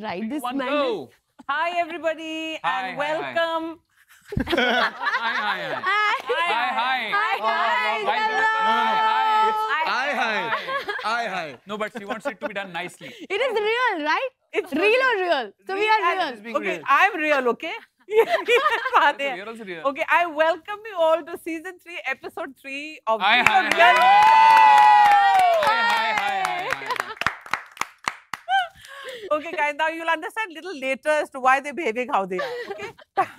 Right, this One man. go. Hi, everybody, Hi, and hi, hi. welcome. Hi, hi, hi. Hi, hi. Hi, Hi, hello. Hi. No, but she wants it to be done nicely. It is real, right? It's Real or real? So we are and- real. Okay, I'm real, okay? Baat hai. Real also real. Okay, I welcome you all to season 3, episode 3 of Hi, Real hi, or hi. Real. Hi. Okay, guys, now you'll understand a little later as to why they're behaving how they are. Okay,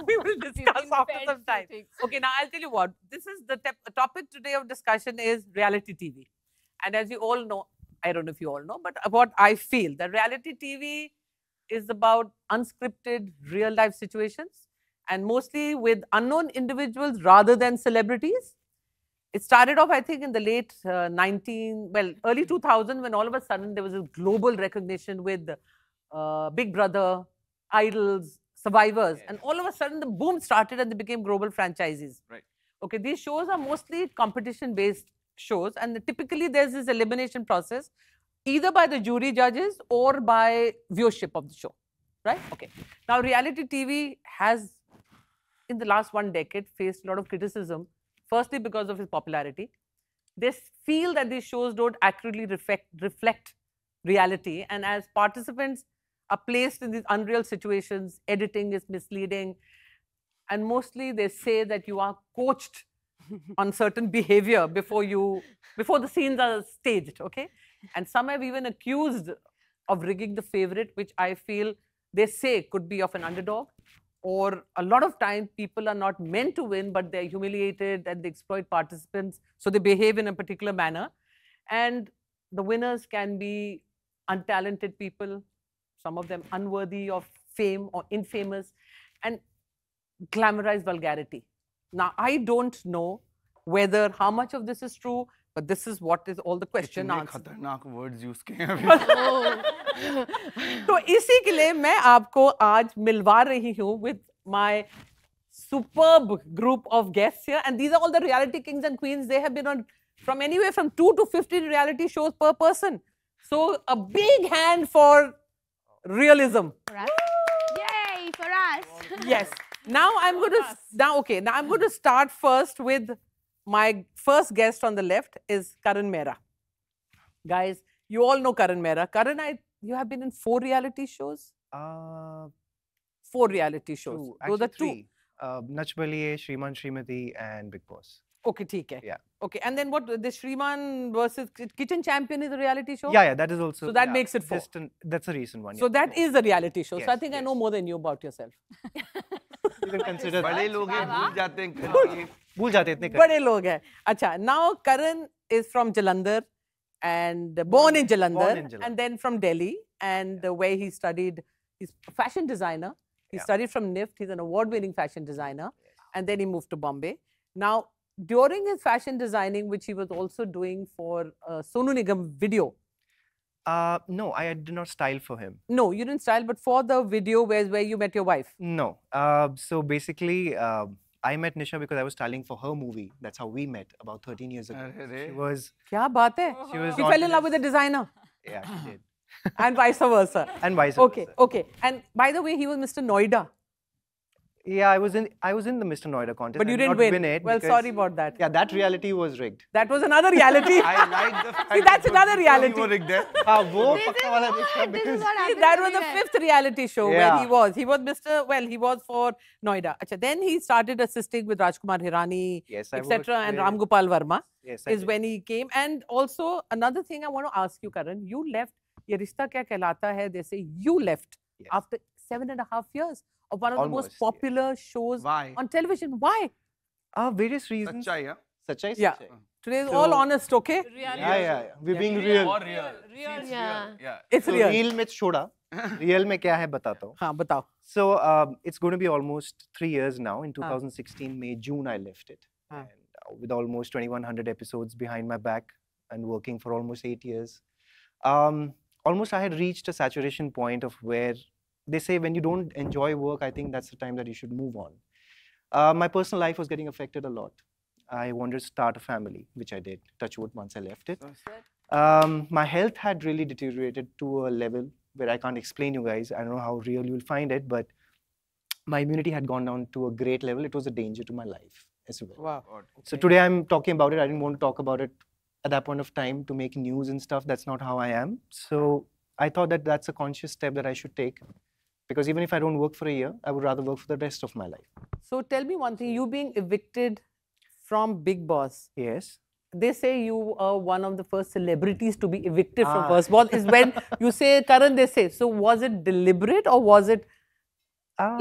we will discuss after some time. Okay, now I'll tell you what. This is the topic today of discussion is reality TV, and as you all know, I don't know if you all know, but what I feel that reality TV is about unscripted real life situations and mostly with unknown individuals rather than celebrities. It started off, I think, in the late early 2000 when all of a sudden there was a global recognition with Big Brother, Idols, Survivors, and all of a sudden the boom started and they became global franchises. Right. Okay, these shows are mostly competition-based shows, and typically there's this elimination process, either by the jury judges or by viewership of the show, right? Okay. Now, reality TV has, in the last 1 decade, faced a lot of criticism. Firstly, because of its popularity. They feel that these shows don't accurately reflect reality, and as participants are placed in these unreal situations, editing is misleading, and mostly they say that you are coached on certain behavior before the scenes are staged, okay? And some have even accused of rigging the favorite, which I feel they say could be of an underdog. Or a lot of time people are not meant to win, but they're humiliated and they exploit participants. So they behave in a particular manner. And the winners can be untalented people, some of them unworthy of fame or infamous, and glamorize vulgarity. Now, I don't know whether how much of this is true, but this is what is all the question answered. खतरनाक words use किए हैं अभी. तो इसी के लिए मैं आपको आज मिलवा रही हूँ with my superb group of guests here, and these are all the reality kings and queens. They have been on from anywhere from 2 to 15 reality shows per person. So a big hand for realism. For us? Yay, for us. Yes. Now I'm going to start first with my first guest on the left is Karan Mehra. Guys, you all know Karan Mehra. Karan, you have been in 4 reality shows? 4 reality shows. Two. Those are Actually, 2. three. Nach Baliye, Shriman Shrimati, and Big Boss. Okay, theek hai. Yeah. Okay, and then what? The Shriman versus Kitchen Champion is a reality show? Yeah, that is also. So that yeah, makes it 4. That's a recent one. So yeah. that is a reality show. So I Yes, think I yes. know more than you about yourself. You can consider that. बड़े लोग हैं भूल जाते हैं करके. भूल जाते इतने कर. Bade log hai. Acha, now Karan is from Jalandhar and born in Jalandhar, and then from Delhi, and where he studied, he's a fashion designer. He studied from NIFT. He's an award-winning fashion designer, and then he moved to Bombay. Now, during his fashion designing, which he was also doing for Sonu Nigam video. No, I did not style for him. No, you didn't style, but for the video where you met your wife. No. So basically, I met Nisha because I was styling for her movie. That's how we met about 13 years ago. She was. Kya baat hai? She fell in love with a designer. Yeah, she did. And vice versa. And vice Okay, versa. okay. And by the way, he was Mr. Noida. Yeah, I was in the Mr. Noida contest. But you I did didn't not win. it Well, because- sorry about that. Yeah, that reality was rigged. That was another reality. I like the fact. See, that's another reality. वो rigged है. वो This is पक्का वाला what- देखा this is because what happened That was the everywhere. 5th reality show where Yeah. he was. He was Mr. Well, he was for Noida. Achha, then he started assisting with Rajkumar Hirani, Yes, I etc. worked And with- Ram Gopal Verma Yes, I is did. when he came. And also another thing I want to ask you, Karan, you left Ye Rishta Kya Kehlata Hai. They say you left Yes. after 7.5 years of one of the most Almost, yes. popular shows Why? on television. Why? Various reasons. सच्चाई है. Sachai, Yeah. sachai. Today is So- all honest, okay? Yeah. We're being real. Or real. Yeah. Yeah. It's So real. real में छोड़ा. Real में क्या है बताता हूँ. हाँ, बताओ. So it's going to be almost 3 years now. In 2016, May, June, I left it. Ah. And with almost 2,100 episodes behind my back and working for almost 8 years, almost I had reached a saturation point of where they say when you don't enjoy work, I think that's the time that you should move on. My personal life was getting affected a lot. I wanted to start a family, which I did, touch wood, once I left it. My health had really deteriorated to a level where I can't explain you guys. I don't know how real you'll find it, but my immunity had gone down to a great level. It was a danger to my life as well. Wow. God. So today I'm talking about it. I didn't want to talk about it at that point of time to make news and stuff. That's not how I am. So I thought that that's a conscious step that I should take, because even if I don't work for a year, I would rather work for the rest of my life. So tell me one thing, you being evicted from Big Boss, Yes. they say you are one of the first celebrities to be evicted from Ah. First Boss. Is when you say, Karan, they say. So was it deliberate or was it,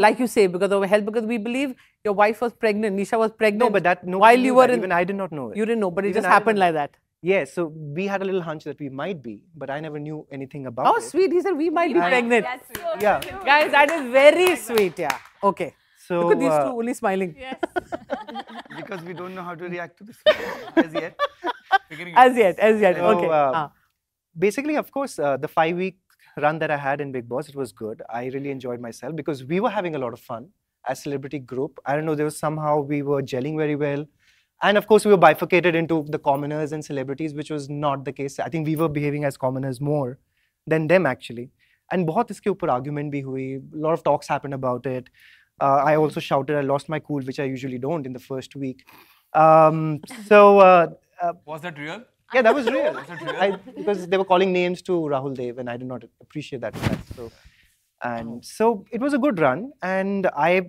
like you say, because of health? Because we believe your wife was pregnant, Nisha was pregnant. No, but that nobody while knew you were that. in, Even I did not know it. you didn't know, but it Even just I did happened not like that. Yes, so we had a little hunch that we might be, but I never knew anything about Oh, it. sweet. He said we might be pregnant. That's so Yeah. cute. Guys, that is very sweet. Yeah. Okay. So Look at these two only smiling. Yes. Because we don't know how to react to this as yet. Figuring As yet. So, Okay. basically, of course, the 5-week run that I had in Big Boss, it was good. I really enjoyed myself because we were having a lot of fun as celebrity group. I don't know, there was somehow we were gelling very well. And of course, we were bifurcated into the commoners and celebrities, which was not the case. I think we were behaving as commoners more than them actually. And बहुत इसके ऊपर argument भी हुई. A lot of talks happened about it. I also shouted, I lost my cool, which I usually don't in the first week. Was that real? Yeah, that was real. Was it real? Because they were calling names to Rahul Dev, and I did not appreciate that. So it was a good run, and I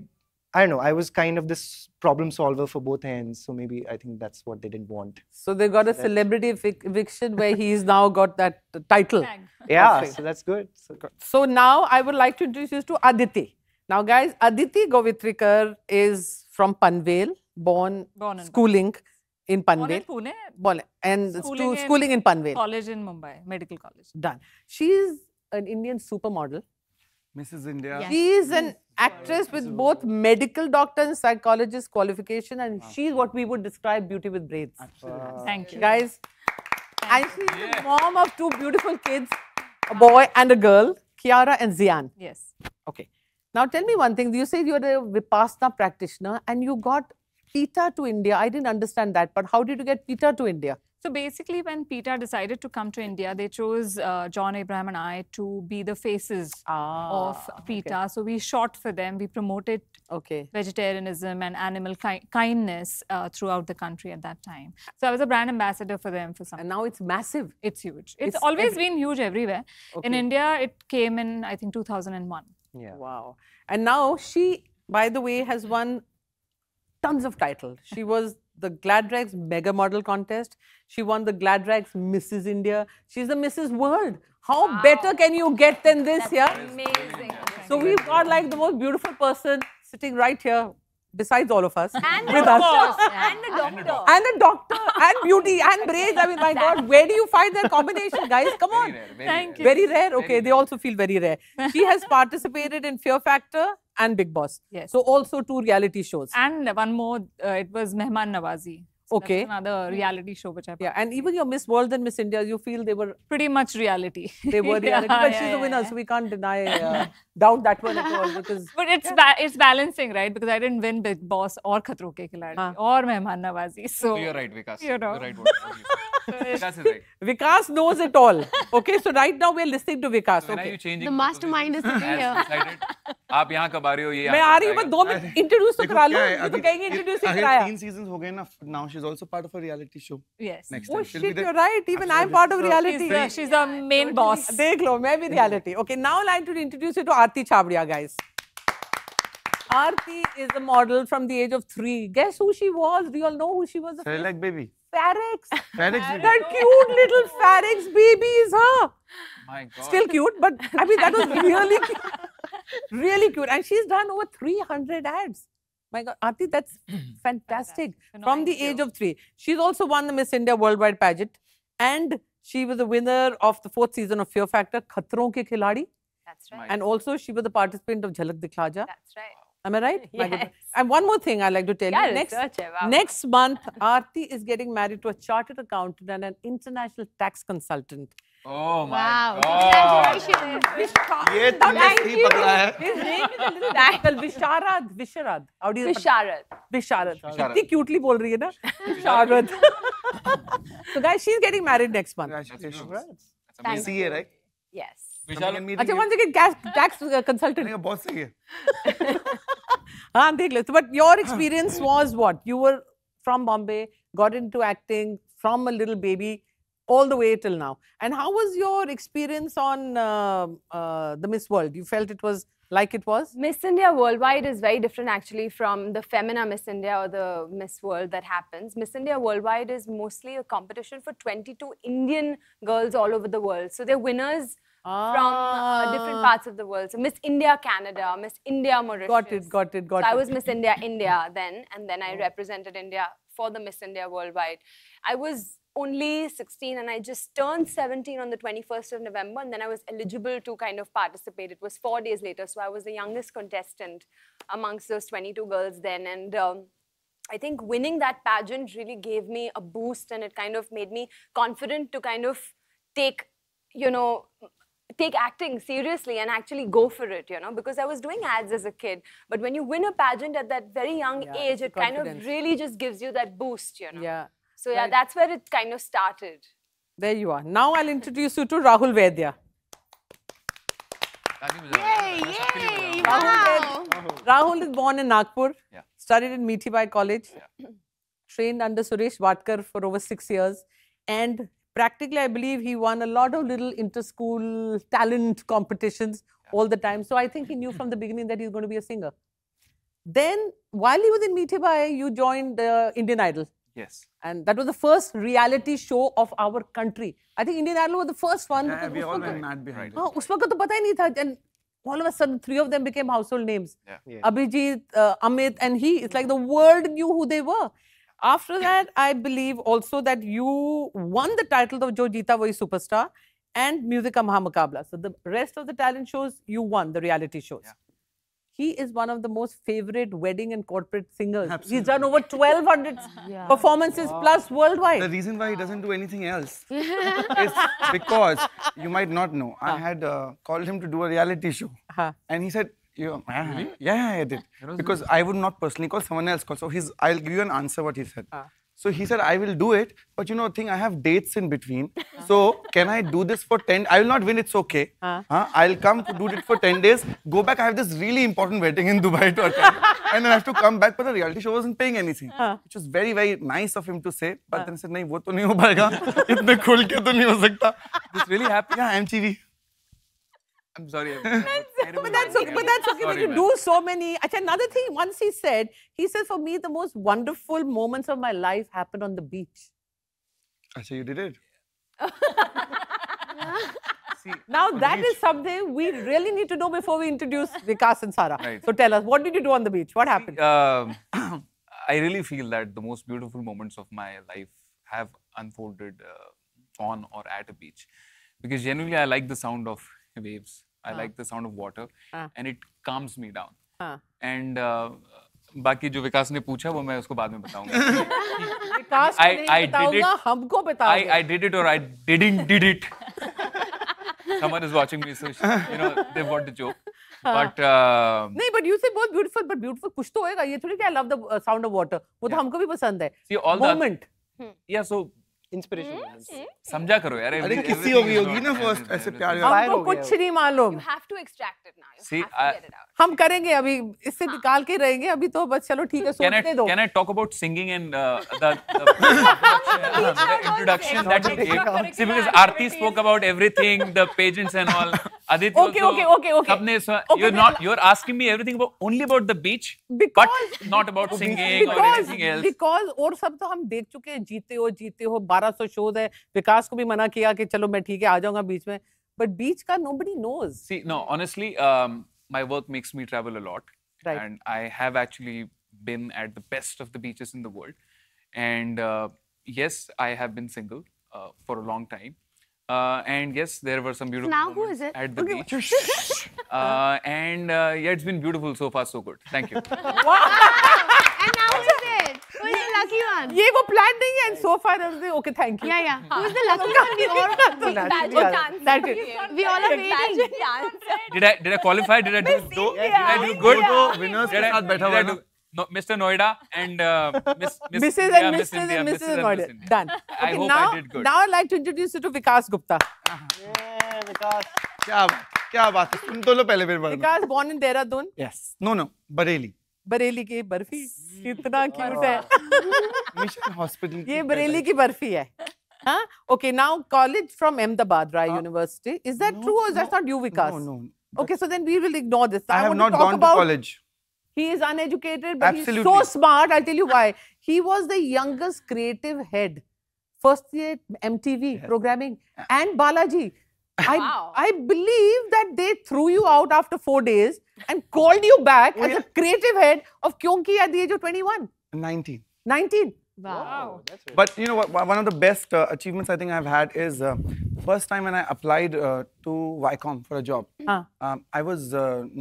don't know. I was kind of this problem solver for both ends, so maybe I think that's what they didn't want. So they got a celebrity eviction where he's now got that title. Yeah, Okay. so that's good. So now I would like to introduce you to Aditi. Now, guys, Aditi Govitrikar is from Panvel, born Born in schooling in Born in Panvel. Pune, Born and Schooling in- schooling in Panvel. college in Mumbai, medical college. Done. She's an Indian supermodel. Mrs. India. Yes. She is an actress with both medical doctor and psychologist qualification, and she's what we would describe beauty with braids. Thank you. Guys, and she's the mom of two beautiful kids, a boy and a girl, Kiara and Zian. Yes. Okay. Now tell me one thing. You said you're a Vipassana practitioner and you got PETA to India. I didn't understand that, but how did you get PETA to India? So basically, when PETA decided to come to India, they chose John, Abraham and I to be the faces of PETA. So we shot for them. We promoted Okay. vegetarianism and animal kindness throughout the country at that time. So I was a brand ambassador for them for some. And now it's massive. It's huge. It's It's always been huge everywhere. In Okay. India, it came in, I think, 2001. Yeah. Wow. And now she, by the way, has won tons of titles. She was the Glad Rags Mega Model Contest. She won the Glad Rags Mrs. India. She's the Mrs. World. How better can you get than this, yeah? Amazing. So we've got like the most beautiful person sitting right here, besides all of us, And the with us. doctor. And the doctor. And a doctor, and beauty, and braids. I mean, my God, where do you find that combination, guys? Come on. Very rare. Very Thank rare. you. Very rare. Okay, Very they also feel very rare. She has participated in Fear Factor and Big Boss. Yes. So also 2 reality shows. And one more, it was Mehman Nawazi. So that's Okay. another reality show which I Yeah, and even your Miss World and Miss India, you feel they were pretty much reality. reality, Yeah, but she's yeah, the winner, yeah. so we can't deny doubt that one at all because But it's balancing, right? Because I didn't win Big Boss or Khatron Ke Khiladi or Mehman Nawazi. So So you're right, Vikas. You know. You're right. Vikas is right. Vikas knows it all. Okay, so right now we're listening to Vikas. When are Okay, you changing? The mastermind is sitting As here. decided. आप यहाँ कब आ रहे हो ये मैं यहाँ आ कब रही हूँ, आएगा? बस 2 मिनट इंट्रोड्यूस तो करा लो. क्या है, ये तो अभी- कहेंगे इंट्रोड्यूस ही अगर कराया. 3 seasons हो गए ना, now she's also part of a reality show. yes. Next Oh time she'll be shit, there. you're right. Even I'm part of reality. She's the main boss. देख लो, मैं भी reality. Okay, now I'd like to introduce you to Aarti Chabria, guys. Aarti is a model from the age of 3. Guess who she was? Do you all know who she was? Like baby. Pharynx. Pharynx baby. That cute little pharynx baby is her. My God. Still cute, but I mean, that was really cute. Really cute. And she's done over 300 ads. My God, Aarti, that's fantastic. From the age of 3. She's also won the Miss India Worldwide pageant. And she was the winner of the 4th season of Fear Factor, Khatron Ke Khiladi. That's right. And also, she was the participant of Jhalak Dikhla Ja. That's right. Am I right? My Yes. goodness. And one more thing I'd like to tell Yeah, you. research hai, wow. Next month, Aarti is getting married to a chartered accountant and an international tax consultant. Oh my Wow. God. Congratulations. ये तुमने सही पकड़ा है. His name is a little difficult. Visharad. How do you Visharad. Visharad. Visharad. Kitni cutely bol rahi hai na? Visharad. So guys, she's getting married next month. Congratulations. That's Thank amazing. CA, right? Yes. विशाल अच्छा one second, tax consultant. मैंने कहा बहुत सही है. हाँ देख ले. But your experience was what? You were from Bombay, got into acting from a little baby, all the way till now. And how was your experience on the Miss World? You felt it was like it was? Miss India Worldwide is very different actually from the Femina Miss India or the Miss World that happens. Miss India Worldwide is mostly a competition for 22 Indian girls all over the world. So they're winners from different parts of the world. So Miss India Canada, Miss India Mauritius. Got it. So I was Miss India India then, and then I represented India for the Miss India Worldwide. I was only 16 and I just turned 17 on the 21st of November, and then I was eligible to kind of participate. It was 4 days later, so I was the youngest contestant amongst those 22 girls then. And I think winning that pageant really gave me a boost, and it kind of made me confident to kind of take, you know, take acting seriously and actually go for it, you know, because I was doing ads as a kid. But when you win a pageant at that very young age, it kind of really just gives you that boost, you know. Yeah. So yeah, that's where it kind of started. There you are. Now I'll introduce you to Rahul Vaidya. Yay! Rahul is born in Nagpur, Yeah. studied in Mithibai College, trained under Suresh Watkar for over 6 years, and practically I believe he won a lot of little inter-school talent competitions all the time. So I think he knew from the beginning that he's going to be a singer. Then while he was in Mithibai, you joined Indian Idol. Yes. And that was the first reality show of our country. I think Indian Idol was the first one. Yeah, we all went mad behind it. उस वक्त तो पता ही नहीं था. And all of a sudden, 3 of them became household names. Yeah. Abhijit, Amit, and he. It's like the world knew who they were. After that, I believe also that you won the title of Jo Jeeta Wahi Superstar and Music Ka Mahamukabla. So the rest of the talent shows, you won the reality shows. Yeah. He is one of the most favorite wedding and corporate singers. Absolutely. He's done over 1,200 performances plus worldwide. The reason why he doesn't do anything else is because, you might not know, I had called him to do a reality show. And he said, yeah, I did. Because I would not personally call, someone else call. So I'll give you an answer what he said. So he said, I will do it, but you know, I have dates in between. So can I do this for 10? I will not win, it's okay. I'll come to do it for 10 days, go back, I have this really important wedding in Dubai to attend. And then I have to come back, but the reality show wasn't paying anything. Which was very, very nice of him to say. But then he said, nahi, wo to nahi ho payega. Itne khul ke to nahi ho sakta. This really happened? Yeah, MTV. I'm sorry. But that's okay. When you do so many. Another thing, once he said, for me, the most wonderful moments of my life happened on the beach. Achha, you did it? See, Now that is something we really need to know before we introduce Vikas and Sara. Right. So tell us, what did you do on the beach? What happened? I really feel that the most beautiful moments of my life have unfolded on or at a beach. Because generally I like the sound of waves. I like the sound of water and it calms me down. And बाकी जो विकास ने पूछा वो मैं उसको बाद में बताऊंगा. विकास को नहीं बताऊंगा, हमको बताओगे. I did it or I didn't did it. Someone is watching me, so you know they want to joke. But नहीं, but you say बहुत beautiful, but beautiful कुछ तो होएगा. ये थोड़ी क्या I love the sound of water. वो तो हमको भी पसंद है. see all Moment. yeah, so Inspiration moments. समझा करो यार. अरे किसी होगी ना first ऐसे प्यार हमको कुछ नहीं मालूम. You have to extract it now. You See, have to get it out. हम करेंगे अभी इससे निकाल के रहेंगे अभी तो बस चलो ठीक है सोचने दो. Can I talk about singing and the introduction that he gave? See, because Aarti spoke about everything, the pageants and all. Aditya Okay. You're asking me everything only about the beach, but not about singing or anything else. Because और सब तो हम देख चुके हैं. जीते हो 1200 shows है. विकास को भी मना किया कि चलो मैं ठीक है आ जाऊंगा बीच में. But beach का nobody knows. See, no, honestly, my work makes me travel a lot. Right. And I have actually been at the best of the beaches in the world. And yes, I have been single for a long time. And yes, there were some beautiful Now who moments is it? at the beach. And yeah, it's been beautiful so far, so good. Thank you. And now who is it? Who is the lucky one? ये वो plan नहीं है. And so far, okay, thank you. Yeah. Who is the lucky one? We all are waiting. Did I qualify? Did I do good? winners के साथ बैठा हुआ है ना. No, Mr. Noida and Mrs. and Mrs. Noida. Done. I hope now, I did good. Now I'd like to introduce you to Vikas Gupta. Yeah, Vikas. क्या बात है, सुन तो लो पहले मेरे बारे में. Vikas born in Dehradun. Yes. No, Bareilly. Bareilly की बर्फी कितना क्यूट है. Mission Hospital. ये बरेली की बर्फी है. Huh? Okay, now college from Ahmedabad, Rai University. Is that true or is that not you, Vikas? No. Okay, so then we will ignore this. I have want not to talk gone about, to college. He is uneducated, but Absolutely. he's so smart. I'll tell you why. He was the youngest creative head. First year MTV programming and Balaji. Wow. I believe that they threw you out after 4 days and called you back as a creative head of Kyonki at the age of 21. 19. 19. Wow. But you know what? One of the best achievements I think I've had is first time when I applied to Viacom for a job. I was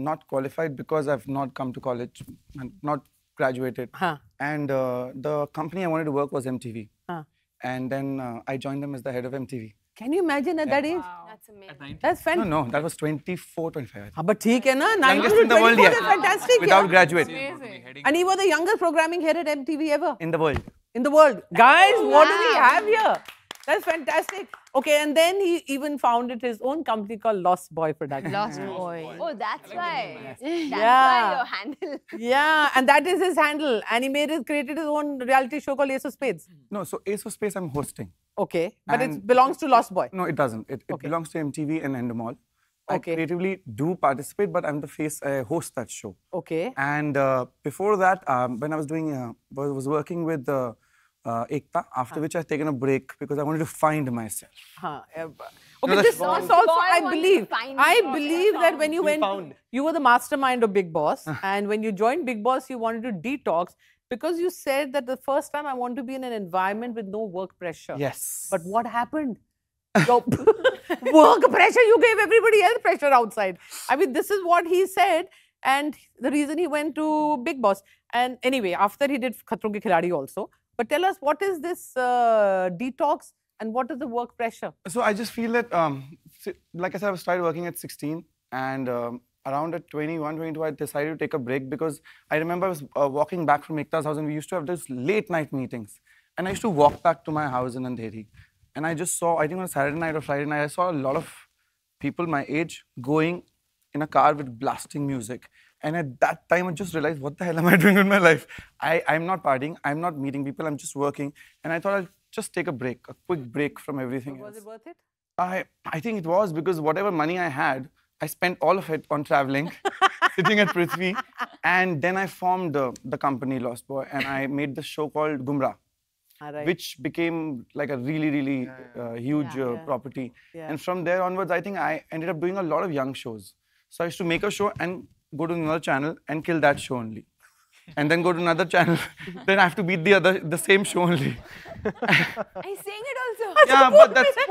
not qualified because I've not come to college and not graduated. And the company I wanted to work was MTV. And then I joined them as the head of MTV. Can you imagine at that age? That's amazing. That's fantastic. No, that was 24, 25. I think. But ठीक है ना? 19 Youngest to in the world 24 yet. is fantastic. Without yeah. graduate. And he was the youngest programming head at MTV ever. In the world. In the world. Guys, what do we have here? That's fantastic. Okay, and then he even founded his own company called Lost Boy Productions. Lost Boy. Oh, that's why. That's Yeah. why your handle. Yeah, and that is his handle. And he created his own reality show called Ace of Spades. No, so Ace of Space I'm hosting. Okay, but it And- belongs to Lost Boy. No, it doesn't. It Okay. belongs to MTV and Endemol. I Okay. creatively do participate, but I'm the face, I host that show. Okay. And before that, when I was doing, was working with Ekta, after which I've taken a break because I wanted to find myself. Okay, the this show- also, I Boy wanted to believe. find I himself. believe that when you went, found. you were the mastermind of Big Boss, and when you joined Big Boss, you wanted to detox because you said that the first time I want to be in an environment with no work pressure. Yes. But what happened? Your work pressure, you gave everybody else pressure outside. I mean, this is what he said, and the reason he went to Big Boss. And anyway, after he did Khatron Ke Khiladi also. But tell us, what is this detox and what is the work pressure? So I just feel that, like I said, I started working at 16 and around at 21, 22, I decided to take a break because I remember I was walking back from Ekta's house and we used to have those late night meetings. And I used to walk back to my house in Andheri. And I just saw, I think on a Saturday night or Friday night, I saw a lot of people my age going in a car with blasting music. And at that time, I just realized, what the hell am I doing with my life? I'm not partying, I'm not meeting people, I'm just working. And I thought I'll just take a break, a quick break from everything Was else. it worth it? I think it was because whatever money I had, I spent all of it on traveling, sitting at Prithvi. And then I formed the company Lost Boy and I made this show called Gumrah. Right. Which became like a really huge property. Yeah. And from there onwards, I think I ended up doing a lot of young shows. So I used to make a show and go to another channel and kill that show only. And then go to another channel, then I have to beat the same show only. I sang it also. Yeah, but that's the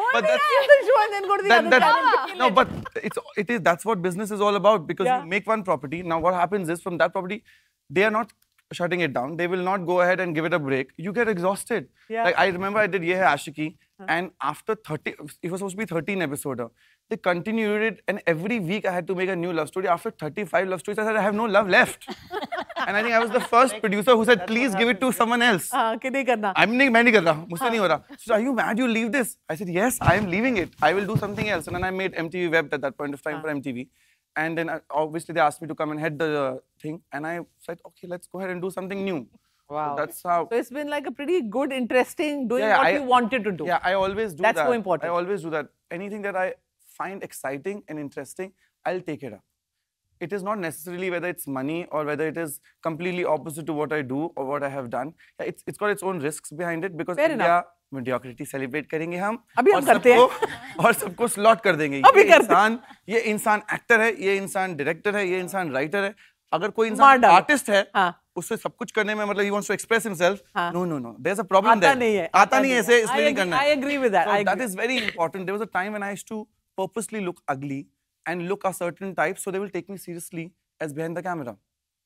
show and then go to the other channel. no, but that's what business is all about because Yeah. you make one property. Now what happens is from that property, they are not shutting it down. They will not go ahead and give it a break. You get exhausted. Yeah. Like I remember I did Ye Hai Aashiki and after 30, it was supposed to be 13 episode. They continued it and every week I had to make a new love story. After 35 love stories, I said I have no love left. And I think I was the first producer who said, please give it to someone else. कि नहीं करना. मैं नहीं कर रहा हूँ, मुझसे नहीं हो रहा. So are you mad you leave this? I said, yes, I am leaving it. I will do something else. And then I made MTV Web at that point of time for MTV. And then obviously they asked me to come and head the thing. And I said, okay, let's go ahead and do something new. Wow. So that's how. So it's been like a pretty good, interesting, doing Yeah, what I- you wanted to do. Yeah, I always do That's that. so important. I always do that. Anything that I find exciting and interesting, I'll take it up. It is not necessarily whether it's money or whether it is completely opposite to what I do or what I have done. Yeah, it's got its own risks behind it because Fair India mediocrity celebrate करेंगे हम अभी हम और करते हैं। सबको और सबको slot कर देंगे अभी करते हैं। ये इंसान एक्टर है ये इंसान डायरेक्टर है ये इंसान राइटर है अगर कोई मार इंसान डालो। आर्टिस्ट है हाँ। उससे सब कुछ करने में मतलब he wants to express himself हाँ। no there's a problem आता there नहीं है आता नहीं है ऐसे इसलिए नहीं करना I agree with that. so I that agree. is very important. There was a time when I used to purposely look ugly and look a certain type so they will take me seriously as behind the camera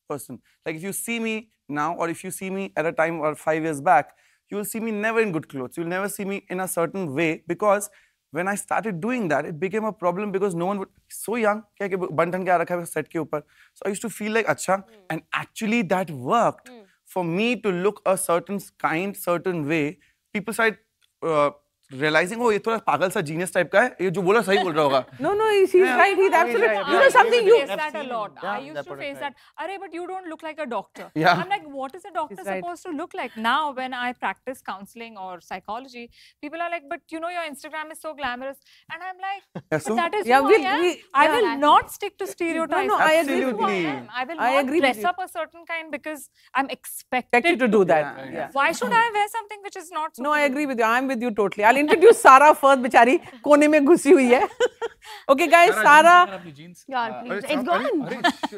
person. Like if you see me now or if you see me at a time or 5 years back, you will see me never in good clothes. You'll never see me in a certain way because when I started doing that, it became a problem because no one would, so young, क्या कि बंधन क्या रखा है set के ऊपर. So I used to feel like अच्छा, and actually that worked for me to look a certain kind, certain way. People started realizing, oh, ये थोड़ा पागल सा genius type का है, ये जो बोला सही बोल रहा होगा. No, he's right. He's absolutely. You know something, I used to face that a lot. I used to face that. Arey, but you don't look like a doctor. Yeah. I'm like, what is a doctor supposed to look like? Now, when I practice counseling or psychology, people are like, but you know, your Instagram is so glamorous. And I'm like, but that is who I am. I will not stick to stereotypes. No, I agree with Absolutely. you. I will not dress up a certain kind because I'm expected To do that. Yeah. Why should I wear something which is not so No, I agree with you. I'm with you totally. I'll introduce Sarah first. बेचारी कोने में घुसी हुई है. Okay, guys, Sarah. Yeah, please. It's gone.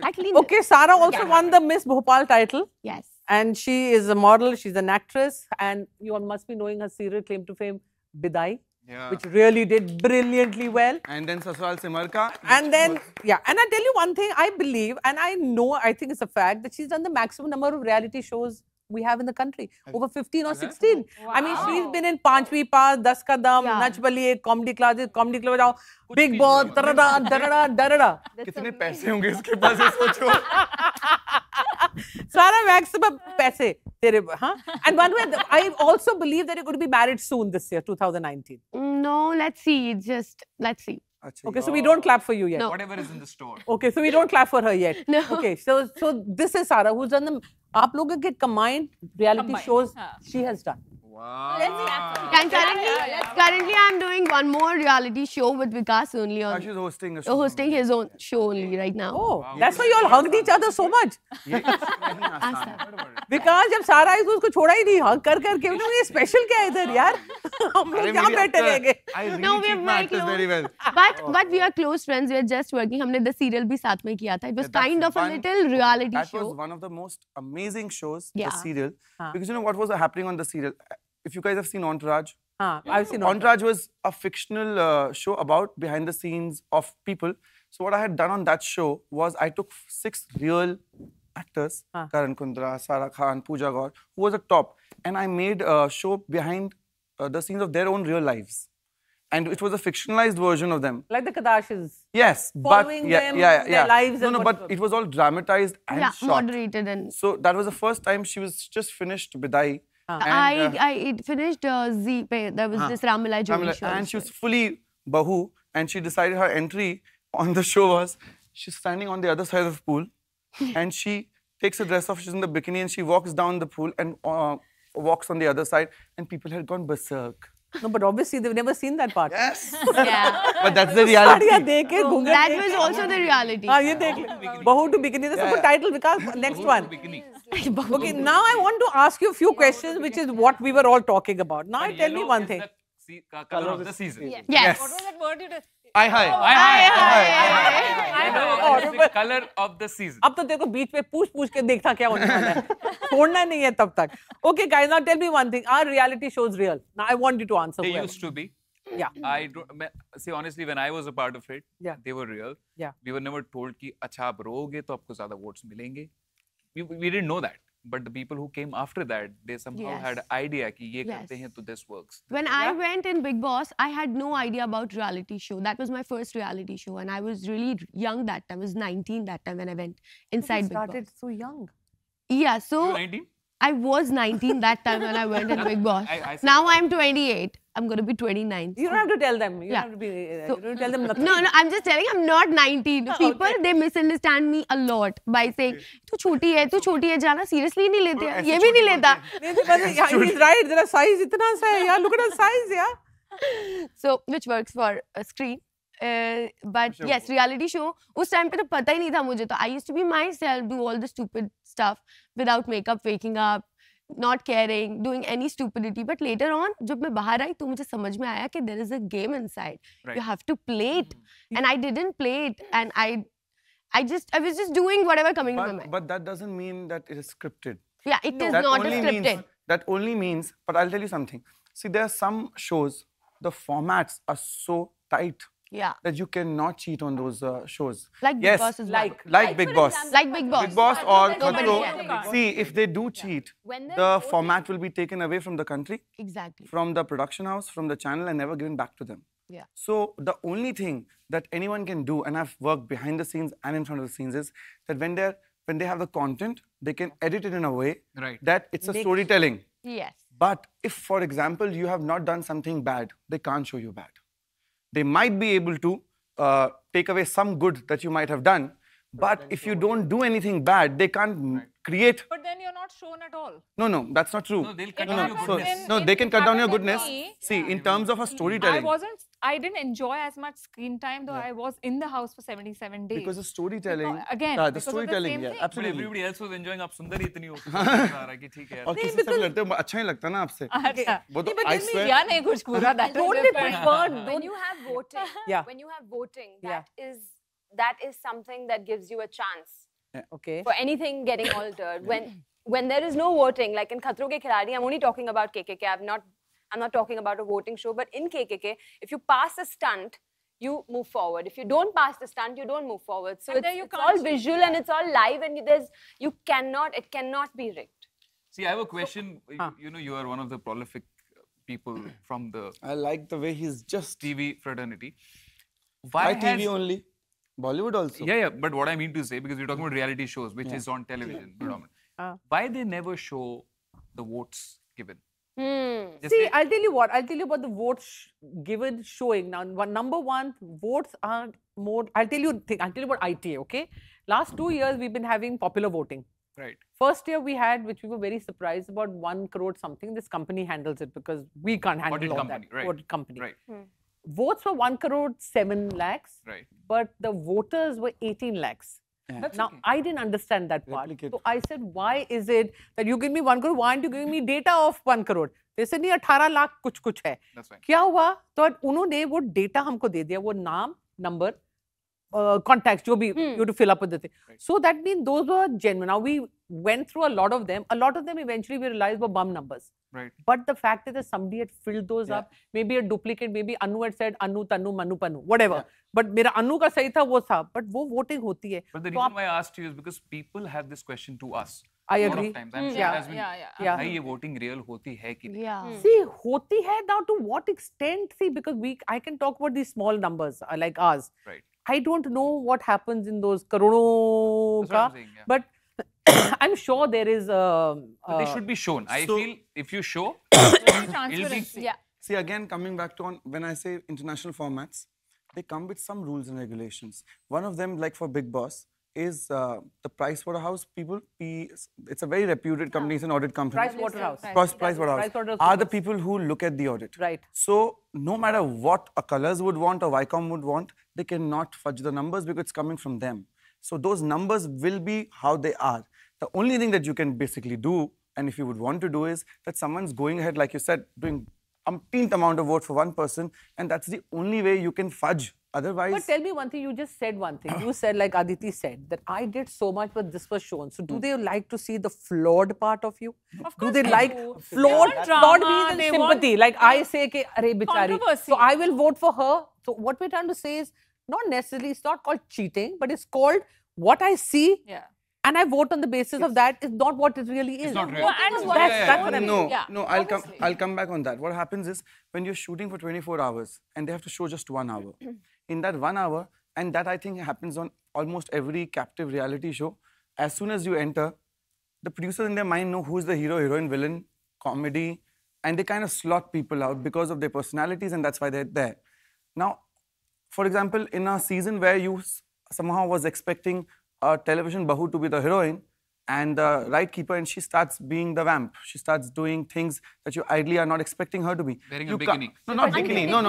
I cleaned Okay, Sarah also won the Miss Bhopal title. Yes. And she is a model, she's an actress, and you all must be knowing her serial claim to fame, Bidai, which really did brilliantly well. And then Sasural Simarka. And then, yeah, and I tell you one thing, I believe, and I know, I think it's a fact, that she's done the maximum number of reality shows we have in the country, over 15 or 16. I mean, she's been in Panchvi Paas, Das Ka Dam, Nach Baliye, Comedy Classes, Comedy Club Jao, Big Boss, da-da-da, da-da-da, da-da-da. कितने पैसे होंगे इसके पास ये सोचो. सारा maximum पैसे तेरे, huh? And one way, I also believe that you're going to be married soon this year, 2019. No, let's see. It's just, let's see. Okay, so we don't clap for you yet. No. Whatever is in the store. Okay, so we don't clap for her yet. No. Okay, so this is Sarah, who's done the, आप लोगों के combined reality shows she has done. Wow. And currently I'm doing one more reality show with Vikas only on. She's hosting a show. Hosting his own show only right now. Oh, that's why you all hugged each other so much. Because जब सारा आई तो उसको छोड़ा ही नहीं, hug कर के ये special क्या है इधर यार? हम लोग यहाँ बैठे रहेंगे. No, we are very close. Very well. But we are close friends. We are just working. हमने the serial भी साथ में किया था. It was kind of a little reality show. That was one of the most amazing shows, the Yeah. serial. Because you know what was happening on the serial? If you guys have seen Entourage, I've seen Entourage was a fictional show about behind the scenes of people. So what I had done on that show was I took 6 real actors, Karan Kundra, Sara Khan, Pooja Gaur, who was a top, and I made a show behind the scenes of their own real lives. And it was a fictionalized version of them. Like the Kardashians. Yes, Following them, their lives No, and no, but it was all dramatized and Yeah, shot. moderated and. So that was the first time she was just finished Bidai. I finished Z. There was this Ramilai Jodi show. And she was fully Bahu, and she decided her entry on the show was she's standing on the other side of the pool, and she takes her dress off, she's in the bikini, and she walks down the pool and walks on the other side, and people had gone berserk. No, but obviously they've never seen that part. Yes. Yeah. But that's the reality. That was also the reality. ये देख ले. Bahu to bikini. That's a good title, Vikas. Next one. Okay, now I want to ask you a few questions, which is what we were all talking about. Now tell me one thing. Color of the season. Yes. What was that word you did? I know. It's the color of the season. अब तो तेरे को बीच में पूछ के देखता क्या होने वाला है. छोड़ना नहीं है तब तक. Okay, guys, now tell me one thing. Are reality shows real? Now I want you to answer. They used to be. Yeah. I don't see honestly when I was a part of it. Yeah. They were real. Yeah. We were never told कि अच्छा आप रोगे तो आपको ज़्यादा votes मिलेंगे. We didn't know that. But the people who came after that, they somehow had idea कि ये करते हैं तो this works. When I went in Big Boss, I had no idea about reality show. That was my first reality show, and I was really young that time. I was 19 that time when I went inside Big Boss. Started so young. Yeah, so You were 19? I was 19 that time when I went in Big Boss. Now I'm 28. I'm going to be 29. You don't have to tell them. You don't have to be. You don't tell them nothing. No, I'm just telling. I'm not 19. People they misunderstand me a lot by saying, "तू छोटी है, जाना seriously नहीं लेते हैं, ये भी नहीं लेता." He's right. There are size इतना सा है यार. Look at the size, yeah. So which works for a screen. But yes, reality show. उस time पे तो पता ही नहीं था मुझे तो. I used to be myself, do all the stupid stuff without makeup, waking up, not caring, doing any stupidity. But later on, जब मैं बाहर आई तो मुझे समझ में आया कि there is a game inside. You have to play it, and I didn't play it, and I was just doing whatever coming to my mind. But that doesn't mean that it is scripted. Yeah, it is not scripted. That only means, but I'll tell you something. See, there are some shows, the formats are so tight. Yeah. That you cannot cheat on those shows. Like Big Boss is like Big Boss. Like Big Boss. Big Boss or Nobody Khatro. can. See, if they do cheat, the format will be taken away from the country, Exactly. from the production house, from the channel, and never given back to them. Yeah. So the only thing that anyone can do, and I've worked behind the scenes and in front of the scenes, is that when they have the content, they can edit it in a way that it's a storytelling. Yes. But if, for example, you have not done something bad, they can't show you bad. They might be able to take away some good that you might have done, but if you don't do anything bad, they can't create. But then you're not shown at all. No, that's not true. No, they'll cut down your goodness. No, they can cut down your goodness. See, in terms of a storytelling. I didn't enjoy as much screen time, though I was in the house for 77 days. Because the storytelling. Again, the storytelling, yeah, absolutely. But everybody else was enjoying. आप सुंदर ही इतनी हो कि ठीक है. और किसी से लड़ते हो अच्छा ही लगता ना आपसे. वो तो I swear. या नहीं कुछ पूरा that. Don't they prefer when you have voting? Yeah. When you have voting, that is something that gives you a chance. Okay. For anything getting altered. When there is no voting, like in Khatro Ke Khiladi, I'm only talking about KKK. I'm not talking about a voting show, but in KKK, if you pass a stunt, you move forward. If you don't pass the stunt, you don't move forward. So it's all visual and it's all live, and it cannot be rigged. See, I have a question. You know, you are one of the prolific people from the. I like the way he's just TV fraternity. Why TV only? Bollywood also. Yeah, but what I mean to say, because we're talking about reality shows, which is on television, predominantly. Why they never show the votes given? See, I'll tell you what. I'll tell you about the votes given showing. Now, number one, votes are more. I'll tell you about ITA. Okay, last 2 years we've been having popular voting. Right. First year we had, which we were very surprised about, 1 crore something. This company handles it because we can't handle all that. Audit company. Right. Votes were 1 crore 7 lakhs. Right. But the voters were 18 lakhs. Yeah. Now, I didn't understand that part. So I said, why is it that you give me 1 crore, why aren't you giving me data of 1 crore? They said, नहीं 18 लाख कुछ है. That's right. क्या हुआ? तो उन्होंने वो data हमको दे दिया, वो नाम, number, contacts, जो भी you have to fill up with the thing. Right. So that means those were genuine. Now we went through a lot of them. A lot of them eventually we realized were bum numbers. Right. But the fact is that somebody had filled those up. Maybe a duplicate. Maybe Anu had said Anu, Tanu, Manu, Panu, whatever. Yeah. But मेरा Anu का सही था वो था. But वो voting होती है. But the reason why I asked you is because people have this question to us. I agree. A lot of times. I'm sure as we, भाई ये voting real होती है कि नहीं? Yeah. See, होती है now to what extent? See, because I can talk about these small numbers like ours. Right. I don't know what happens in those करोड़ों का. But I'm sure there is but they should be shown. I feel if you show, it'll be. Yeah. See, again, coming back to when I say international formats, they come with some rules and regulations. One of them, like for Big Boss, is the Pricewaterhouse people. It's a very reputed company. It's an audit company. Pricewaterhouse. Pricewaterhouse are the people who look at the audit. Right. So no matter what a Colors would want or Viacom would want, they cannot fudge the numbers because it's coming from them. So those numbers will be how they are. The only thing that you can basically do, and if you would want to do, is that someone's going ahead, like you said, doing umpteenth amount of vote for one person, and that's the only way you can fudge. Otherwise... But tell me one thing, you just said one thing. You said, like Aditi said, that I did so much, but this was shown. So do they like to see the flawed part of you? Of do they like flawed means in sympathy? Like I say, ke, Arey bichari. So I will vote for her. So what we're trying to say is, not necessarily, it's not called cheating, but it's called what I see. Yeah. And I vote on the basis of that is not what it really is. It's not real. That's what I mean. No, I'll come back on that. What happens is when you're shooting for 24 hours and they have to show just 1 hour. In that 1 hour, and that I think happens on almost every captive reality show, as soon as you enter, the producers in their mind know who's the hero, heroine, villain, comedy, and they kind of slot people out because of their personalities, and that's why they're there. Now, for example, in a season where you somehow was expecting a television bahu to be the heroine and the right keeper, and she starts being the vamp. She starts doing things that you ideally are not expecting her to be. Wearing a bikini. No, not bikini. No.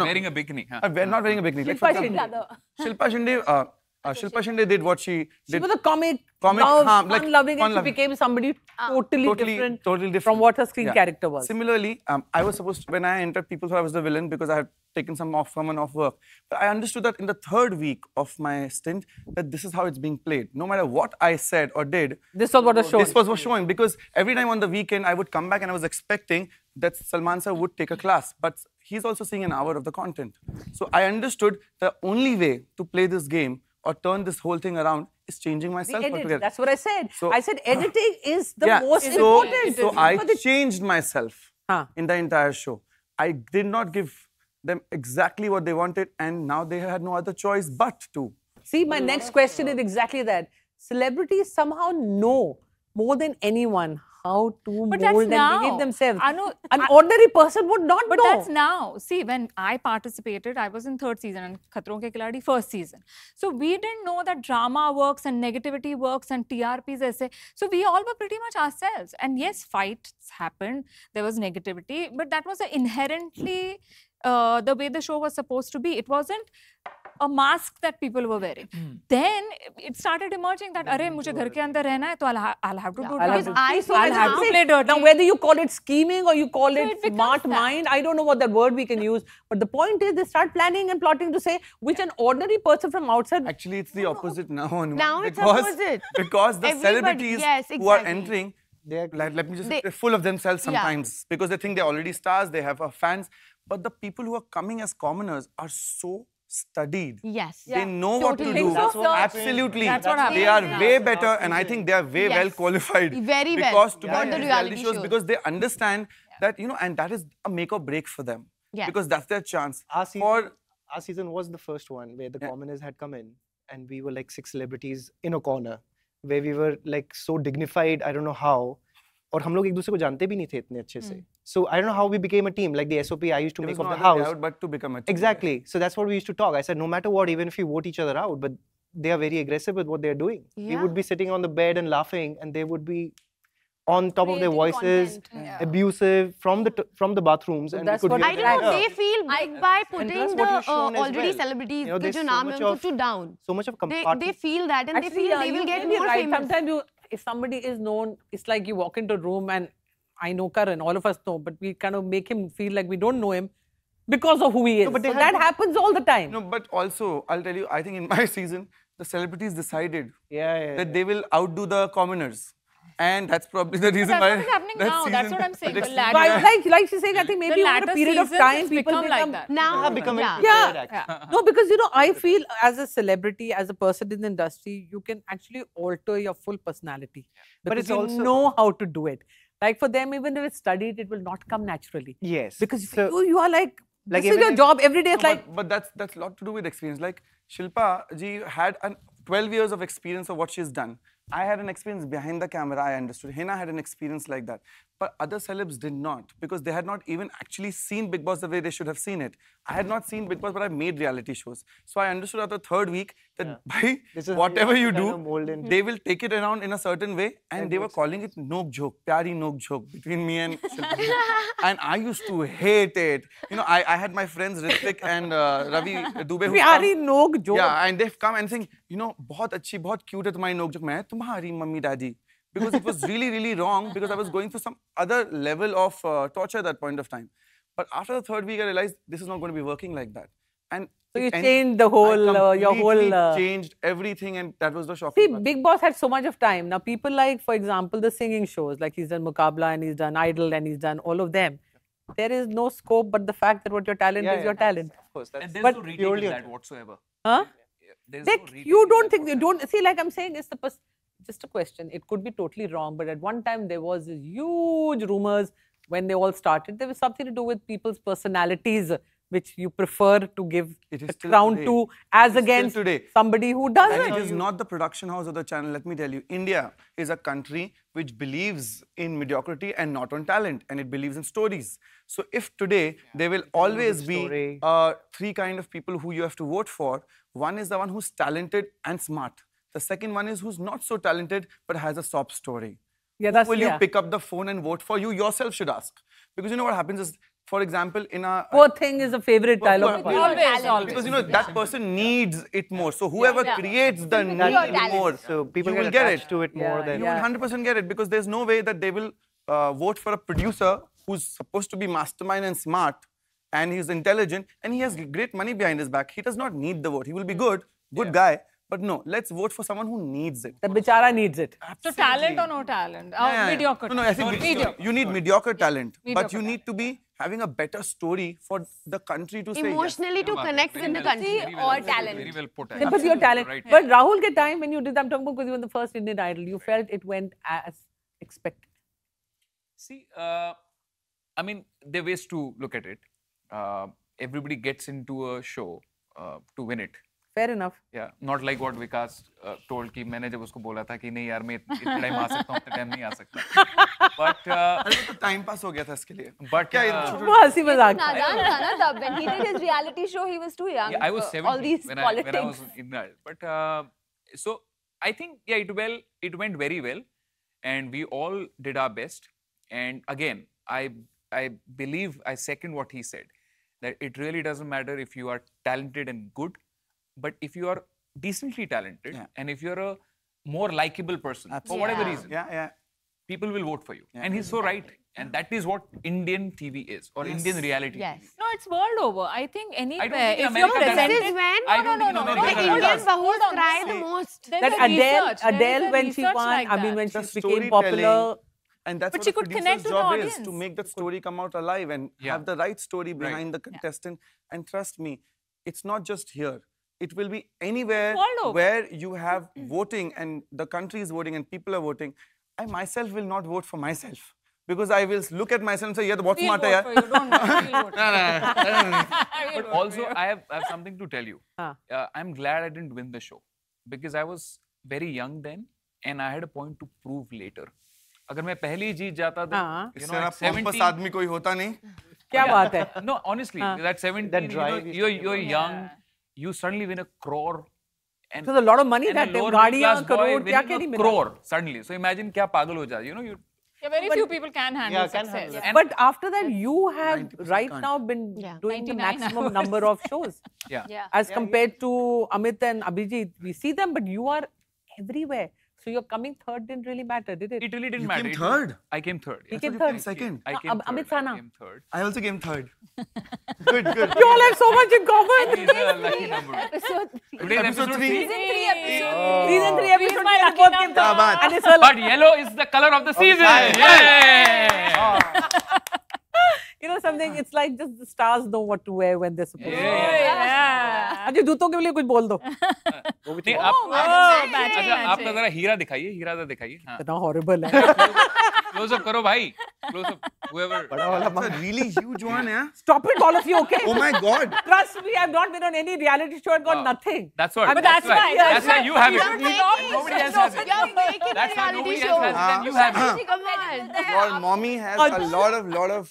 Wearing a bikini. Huh? Not wearing a bikini. Like, for example, Shilpa Shinde did what she did. She was a comic fun-loving, and she became somebody totally different from what her screen character was. Similarly, I was supposed to, when I entered, people thought I was the villain because I had taken someone off work. But I understood that in the 3rd week of my stint, that this is how it's being played. No matter what I said or did, this was what was showing. This was showing, because every time on the weekend, I would come back and I was expecting that Salman sir would take a class. But he's also seeing an hour of the content. So I understood the only way to play this game or turn this whole thing around is changing myself altogether. That's what I said. So, I said editing is the most important. So I changed myself in the entire show. I did not give them exactly what they wanted, and now they had no other choice but to. See, my next question is exactly that. Celebrities somehow know more than anyone how to mold But that's and now. behave themselves. Anu, An ordinary person would not but know. that's now. See, when I participated, I was in 3rd season and Khatron Ke Khiladi 1st season. So we didn't know that drama works and negativity works and TRPs essay. So we all were pretty much ourselves. And yes, fights happened. There was negativity, but that was inherently the way the show was supposed to be. It wasn't a mask that people were wearing. Then it started emerging that, "Arey, mujhe ghar ke andar rehna hai, so I'll have to do Because drama. I'll have to play dirty." Now, whether you call it scheming or you call So it it becomes smart that. mind, I don't know what that word we can use. But the point is, they start planning and plotting to say, which an ordinary person from outside. Actually, it's the opposite now. Anu. Now it's because, opposite. Because the Everybody- celebrities yes, who are exactly. entering, let me just They- they're full of themselves Yeah. sometimes because they think they're already stars, they have fans. But the people who are coming as commoners are so studied. Yes. They know what to Totally. do. That's what Absolutely. That's what They happens. are way better, and I think they are way Yes. well qualified. Very well. Because to For be the in these reality shows. because they understand that, and that is a make or break for them. Yes. Because that's their chance. Our season was the first one where the commoners had come in, and we were like 6 celebrities in a corner, where we were like so dignified, I don't know how. और हम लोग एक दूसरे को जानते भी नहीं थे इतने अच्छे से. So I don't know how we became a team. Like the SOP I used to There make was of no the other way house. out but to become a team. Exactly. So that's what we used to talk. I said, no matter what, even if we vote each other out, but they are very aggressive with what they're doing. We would be sitting on the bed and laughing, and they would be on top of their voices, abusive from the bathrooms. And that's we could what hear I don't know, them. they feel big by putting plus the what you've shown as already well. celebrities You know, के there's जो so नाम much है उनको of- to down. So much of They compartment. feel that, and they feel they will get may be more right. famous. Sometimes if somebody is known, it's like you walk into a room and I know Karan, all of us know, but we kind of make him feel like we don't know him because of who he is. No, but so that happens all the time. No, but also, I'll tell you, I think in my season, the celebrities decided Yeah. that they will outdo the commoners. And that's probably the reason That's why. what is happening that now. That's what I'm saying. that The season- latter- Like she's saying, I think maybe over a latter period of seasons, time, it's people become become like that. Now, Have become yeah. prepared, actually. No, because I feel as a celebrity, as a person in the industry, you can actually alter your full personality. But Because it's you also- know how to do it. Like for them, even if it's studied, it will not come naturally. Yes. Because So- you are like this is even your if- job every day. It's No, like but that's a lot to do with experience. Like Shilpa ji had 12 years of experience of what she's done. I had an experience behind the camera, I understood. Hina had an experience like that. But other celebs did not, because they had not even actually seen Big Boss the way they should have seen it. I had not seen Big Boss, but I made reality shows. So I understood after the 3rd week that by This is how whatever you you kind do, of mold in. they will take it around in a certain way, and they were calling it nok joke, pyari nok joke between me and Shilpa. And I used to hate it. I had my friends Ritvik and Ravi Dubey who Pyari nok joke. Yeah, and they've come and think, बहुत अच्छी, बहुत cute है तुम्हारी nok joke. मैं तुम्हारी mummy daddy. Because it was really, really wrong, because I was going through some other level of torture at that point of time. But after the 3rd week, I realized this is not going to be working like that. And So you changed the whole, your whole... changed everything, and that was the shocking See, part. Big Boss had so much of time. Now, people like, for example, the singing shows, like he's done Muqabla and he's done Idol and he's done all of them. There is no scope but the fact that what your talent is your talent. Of course, And that's there's But no retake purely in on that whatsoever. Huh? There's Like, no retake you in don't that think, you whatsoever. don't, see, like I'm saying, it's just a question. It could be totally wrong, but at one time there was this huge rumors when they all started. There was something to do with people's personalities, which you prefer to give It is the still crown today. to It as is still against today. somebody who And doesn't. it is not the production house or the channel, let me tell you. India is a country which believes in mediocrity and not on talent, and it believes in stories. So if today there will always be story. 3 kind of people who you have to vote for. One is the one who's talented and smart. The second one is who's not so talented but has a sob story. Yeah, Who that's will you yeah. pick up the phone and vote for? You yourself should ask. Because you know what happens is, for example, in a... Poor thing is a favorite dialogue. Poor- Always. Because that person needs it more. So whoever creates the need talent. more, so people you get will get attached it. to it more than You will 100% get it, because there's no way that they will vote for a producer who's supposed to be mastermind and smart, and he's intelligent, and he has great money behind his back. He does not need the vote. He will be good guy. But no, let's vote for someone who needs it. The bichara needs it. So talent or no talent? Mediocre. No, I think mediocre. you need mediocre talent, but Mediocre you need to be having a better story for the country to say yes. Emotionally to connect with the country. or talent. Very well put. Sympathy or talent. Right. But Rahul, ke time when you did, I'm talking about because you were the first Indian Idol, you felt it went as expected. See, I mean, there are ways to look at it. Everybody gets into a show to win it. Fair enough. Yeah, not like what Vikas told कि मैंने जब उसको बोला था कि नहीं यार मैं इतने टाइम आ सकता हूँ, इतने टाइम नहीं आ सकता. But तो time pass हो गया था इसके लिए. But वो हंसी मजाक. नादान था ना तब. When he did his reality show, he was too young. Yeah, I was 17 all these when politics. I was in that. But so I think it went very well, and we all did our best. And again, I believe I second what he said, that it really doesn't matter if you are talented and good, but if you are decently talented and if you're a more likable person for whatever reason, people will vote for you. And he's so right. And that is what Indian TV is, or Indian reality TV. No, it's world over. I think anywhere. If you're presented, no. The Indian bahus cry the most. That Adele when she won, I mean, when she became popular. And that's but what she the could connect producer's to the job audience. is, to make the story come out alive and have the right story behind the contestant. And trust me, it's not just here. It will be anywhere where you have voting and the country is voting and people are voting. I myself will not vote for myself. Because I will look at myself and say, yeah, what's smart hai? But also, I have something to tell you. I'm glad I didn't win the show. Because I was very young then and I had a point to prove later. अगर मैं पहले ही जीत जाता तो इससे आप पोम्पस आदमी कोई होता नहीं. क्या बात है? No, honestly, that 17, you're young, you suddenly win a crore. And so there's a lot of money that time. गाड़ियाँ, crore, क्या क्या नहीं मिला? Crore suddenly. So imagine क्या पागल हो जाए. You know, very few people can handle success. But after that, you have right now been doing the maximum number of shows. As compared to Amit and Abhijit, we see them, but you are everywhere. So your coming third didn't really matter, did it? It really didn't matter. You came third? I came third. He came third. Second. I came Amit third. Sana. I came third. I also came third. Good. You all have so much in common. He's a lucky number. Today's episode 3. Season 3 episode my lucky both came number. third. And it's all But yellow is the color of the season. Yeah. You know something, it's like just the stars know what to wear when they're supposed to. अच्छा जूतों के लिए कुछ बोल दो. नहीं आप ना जरा हीरा दिखाइए. हाँ. इतना horrible है. Close up करो भाई. Close up. Whoever. बड़ा वाला really huge one है. Stop it, all of you, okay? Oh my God. Trust me, I've not been on any reality show and got nothing. That's what. But that's why. That's why you have it. Nobody else has it. That's why nobody else has it. Then you have it. Come on. Your mommy has a lot of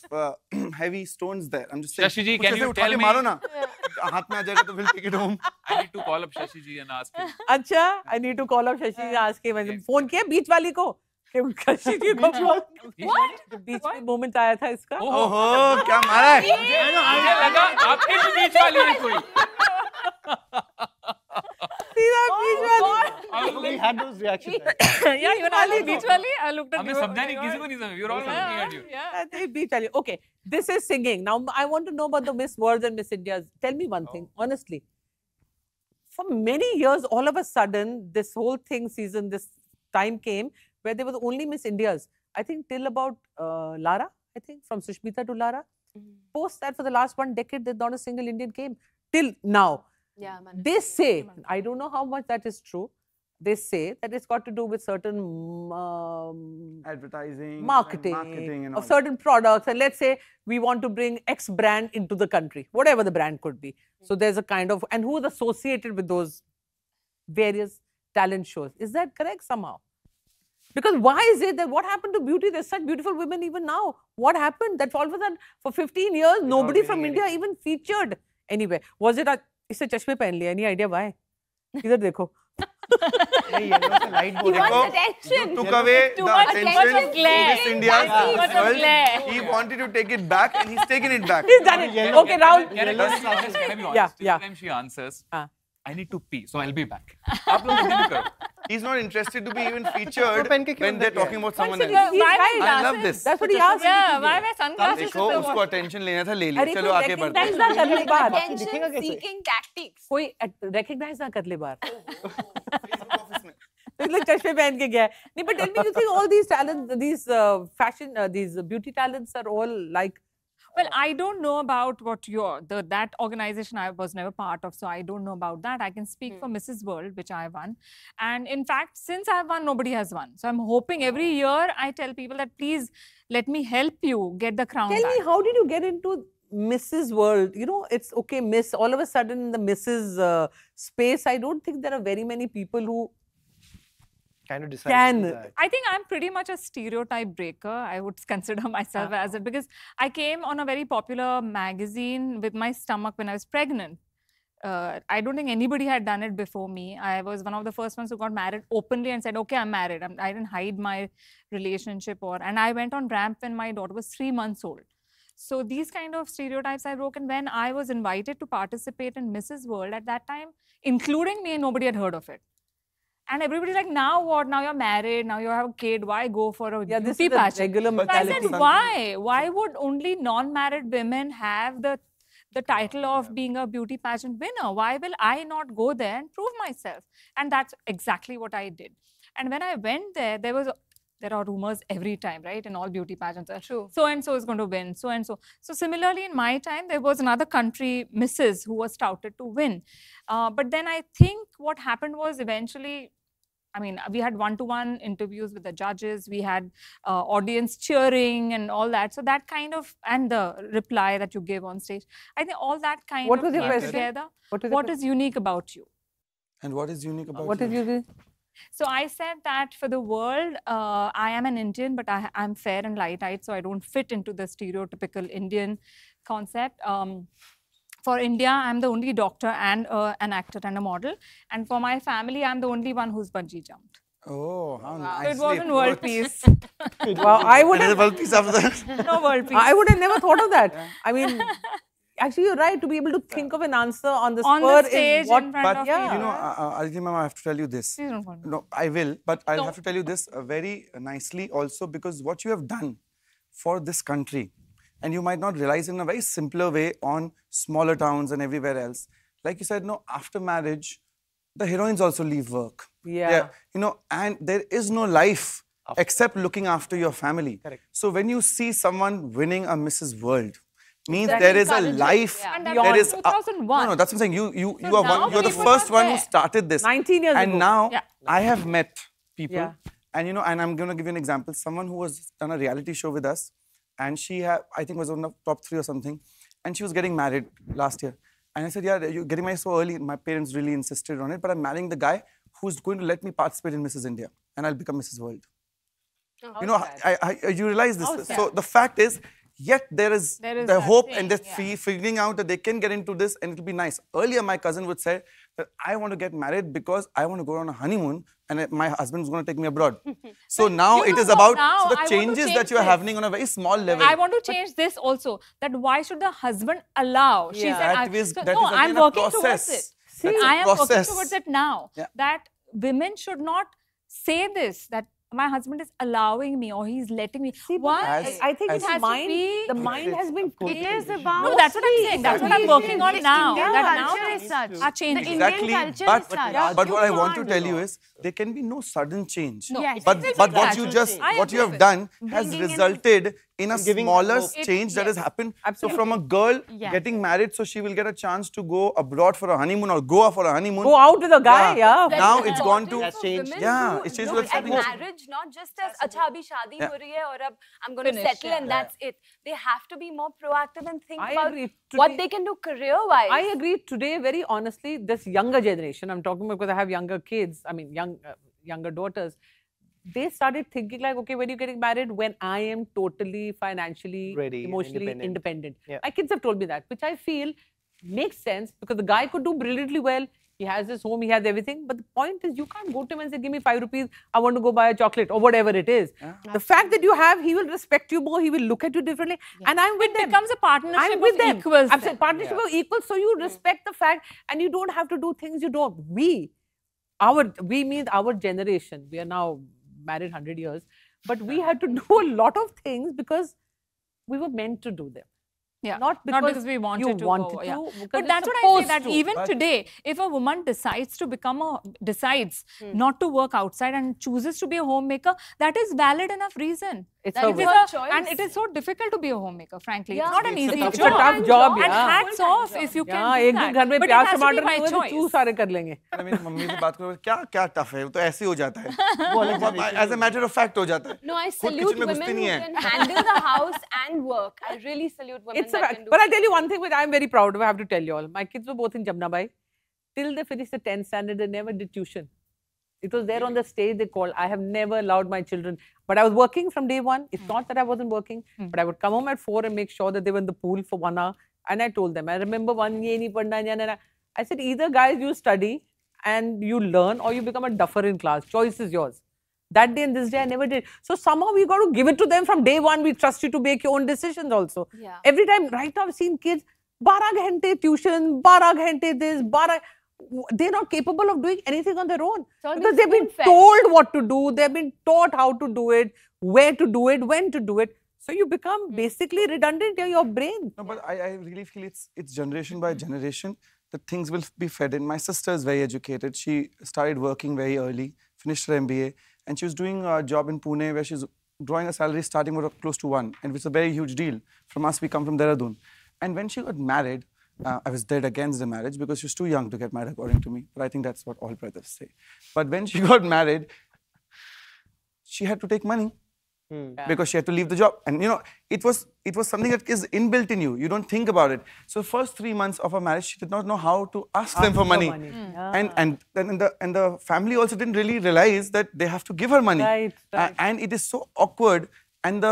heavy stones there. I'm just saying. Shashi ji, can you tell me? मारो ना. हाथ में आ जाएगा तो we'll take it home. I need to call up Shashi ji and ask him. अच्छा, I need to call up Shashi ji, ask him. मैंने phone किया बीच वाली को. कि Shashi ji को बीच में मोमेंट आया था इसका. ओहो, क्या मारा है? मुझे लगा आपके भी बीच वाली है कोई. सीधा बीच वाली. We had those reactions. Yeah, even I beach wali. I looked at you. हमें समझा नहीं किसी को नहीं समझा. You're all looking at you. Yeah. Beach वाली. Okay, this is singing. Now I want to know about the Miss Worlds and Miss Indias. Tell me one thing, honestly. For many years, all of a sudden, this whole thing season, this time came where there was only Miss Indias. I think till about Lara, I think, from Sushmita to Lara. Post that, for the last 1 decade, there's not a single Indian came. Till now. Yeah, man. They say, I don't know how much that is true. They say that it's got to do with certain advertising, marketing and of certain products. And let's say we want to bring X brand into the country, whatever the brand could be. So there's a kind of, and who is associated with those various talent shows. Is that correct somehow? Because why is it that what happened to beauty? There's such beautiful women even now. What happened? That all of a sudden, for 15 years, nobody from India even featured anywhere. Was it a, इसे चश्मे पहन लिया? Any idea why? इधर देखो. He wants attention. Took away the attention of Miss India. He wanted to take it back and he's taken it back. He's done it. Okay, Rahul. Can I be honest? Every time she answers, I need to pee, so I'll be back. आप लोग continue करो. He's not interested to be even featured when they're talking about someone else. I love this. That's what he asked. Yeah, why my sunglasses? देखो उसको attention लेना था ले लिया. अरे चलो आगे बढ़ते हैं. recognize ना कर ले बार. Attention-seeking tactics. कोई recognize ना कर ले बार. इसलिए चश्मे पहन के गया है. नहीं, but tell me, you think all these talents, these fashion, these beauty talents are all like? Well, I don't know about what that organization I was never part of, so I don't know about that. I can speak for Mrs. World, which I won. And in fact, since I've won, nobody has won. So I'm hoping every year I tell people that please let me help you get the crown back. Tell me, how did you get into Mrs. World? You know, it's okay, Miss. All of a sudden in the Mrs. Space, I don't think there are very many people who kind of decide to do that? I think I'm pretty much a stereotype breaker. I would consider myself as it, because I came on a very popular magazine with my stomach when I was pregnant. I don't think anybody had done it before me. I was one of the first ones who got married openly and said, okay, I'm married. I didn't hide my relationship. And I went on ramp when my daughter was 3 months old. So these kind of stereotypes I broke. And when I was invited to participate in Mrs. World at that time, including me, nobody had heard of it. And everybody's like, now what? Now you're married, now you have a kid, why go for a beauty pageant? Regular mentality. I said, why? Why would only non-married women have the title of being a beauty pageant winner? Why will I not go there and prove myself? And that's exactly what I did. And when I went there, there are rumors every time, right? In all beauty pageants. True. So-and-so is going to win, so-and-so. So similarly, in my time, there was another country, Mrs., who was touted to win. But then I think what happened was eventually, I mean, we had one-to-one interviews with the judges. We had audience cheering and all that. So that kind of, and the reply that you give on stage, I think all that kind of came together. What is unique about you? And what is unique about what you? Is unique? So I said that for the world, I am an Indian, but I'm fair and light-eyed, so I don't fit into the stereotypical Indian concept. For India, I'm the only doctor and an actor and a model. And for my family, I'm the only one who's bungee jumped. Oh, how nice. So it wasn't world peace. Wow, I would have... world peace after that? No world peace. I would have never thought of that. I mean, actually, you're right. To be able to think of an answer on the spur stage is what... in front of you know, Aditi Mama, I have to tell you this. Please don't follow me. No, I will. But I'll have to tell you this very nicely also, because what you have done for this country, and you might not realize in a very simpler way on smaller towns and everywhere else. Like you said, no, after marriage, the heroines also leave work. Yeah. You know, and there is no life except looking after your family. Correct. So when you see someone winning a Mrs. World, means there is a life. And There is 2001. no, that's what I'm saying. You So are now one. You're the people first are one who there. started this. 19 years and ago. now Yeah. I have met people, Yeah. and you know, and I'm going to give you an example. Someone who was done a reality show with us, and she I think was on the top 3 or something, and she was getting married last year. And I said, yeah, you're getting married so early. My parents really insisted on it, but I'm marrying the guy who's going to let me participate in Mrs. India, and I'll become Mrs. World. You know, you realize this. So the fact is, yet there is the hope and the figuring out that they can get into this and it'll be nice. Earlier, my cousin would say that I want to get married because I want to go on a honeymoon and my husband's going to take me abroad. So now it is about the changes that you're happening on a very small level. I want to change this also, that why should the husband allow? She said, I'm working towards it. See, I am working towards it now. That women should not say this, that my husband is allowing me or he's letting me. See, why? I think it has mind, to be, the mind has been... It is about... No, that's what I'm saying. That's what I'm working on now. Indian culture is such. Are changing. The Indian culture is such. But what I want to tell you is, there can be no sudden change. No. Yes. But what you have done has resulted in a smaller change that has happened. So from a girl getting married, so she will get a chance to go abroad for a honeymoon or Goa for a honeymoon. Go out with a guy, Now it's gone to... That's changed. Yeah, it's changed. Look at marriage not just as acha abhi shaadi ho rahi hai aur ab I'm going to settle and that's it. They have to be more proactive and think about what they can do career-wise. I agree. Today, very honestly, this younger generation, I'm talking about because I have younger kids, I mean younger daughters, they started thinking like, okay, when you're getting married, when I am totally financially, ready, emotionally independent. Yeah. My kids have told me that, which I feel makes sense because the guy could do brilliantly well. He has his home, he has everything. But the point is, you can't go to him and say, give me 5 rupees, I want to go buy a chocolate or whatever it is. Yeah. The fact that you have, he will respect you more, he will look at you differently. Yeah. And I'm with them. It becomes a partnership I'm with of equals. I'm saying partnership of equals, so you respect the fact and you don't have to do things you don't. We mean our generation, we are now married 100 years, but we had to do a lot of things because we were meant to do them. Yeah, not because we wanted to. But that's what I say, that even today, if a woman decides to not to work outside and chooses to be a homemaker, that is valid enough reason. It's a choice. And it is so difficult to be a homemaker, frankly. It's not an easy job. It's a tough job, And hats off if you can do that. But it has to be by choice. मेरी mummy से बात करो क्या tough है, तो ऐसे हो जाता है. As a matter of fact हो जाता है. No, I salute women who can handle the house and work. I really salute women. But I'll tell you one thing which I'm very proud of, I have to tell you all. My kids were both in Jamnabai. Till they finished the 10th standard, they never did tuition. It was there on the stage, they called. I have never allowed my children, but I was working from day one. It's not that I wasn't working, but I would come home at 4 and make sure that they were in the pool for 1 hour. And I told them, I remember one year, I said, either guys, you study and you learn, or you become a duffer in class. Choice is yours. That day and this day, I never did. So somehow we got to give it to them from day one. We trust you to make your own decisions also. Yeah. Every time, right now, I've seen kids, 12 ghante tuition, 12 ghante this, 12. They're not capable of doing anything on their own. Because they've been told what to do. They've been taught how to do it, where to do it, when to do it. So you become basically redundant in your brain. No, but I really feel it's generation by generation that things will be fed in. My sister is very educated. She started working very early, finished her MBA, and she was doing a job in Pune where she's drawing a salary starting with close to 1, and it's a very huge deal. From us, we come from Dehradun. And when she got married, I was dead against the marriage because she was too young to get married, according to me. But I think that's what all brothers say. But when she got married, she had to take money. Because she had to leave the job. And it was something that is inbuilt in you. You don't think about it. So first 3 months of her marriage, she did not know how to ask them for money. And the family also didn't really realize that they have to give her money. Right. And it is so awkward. And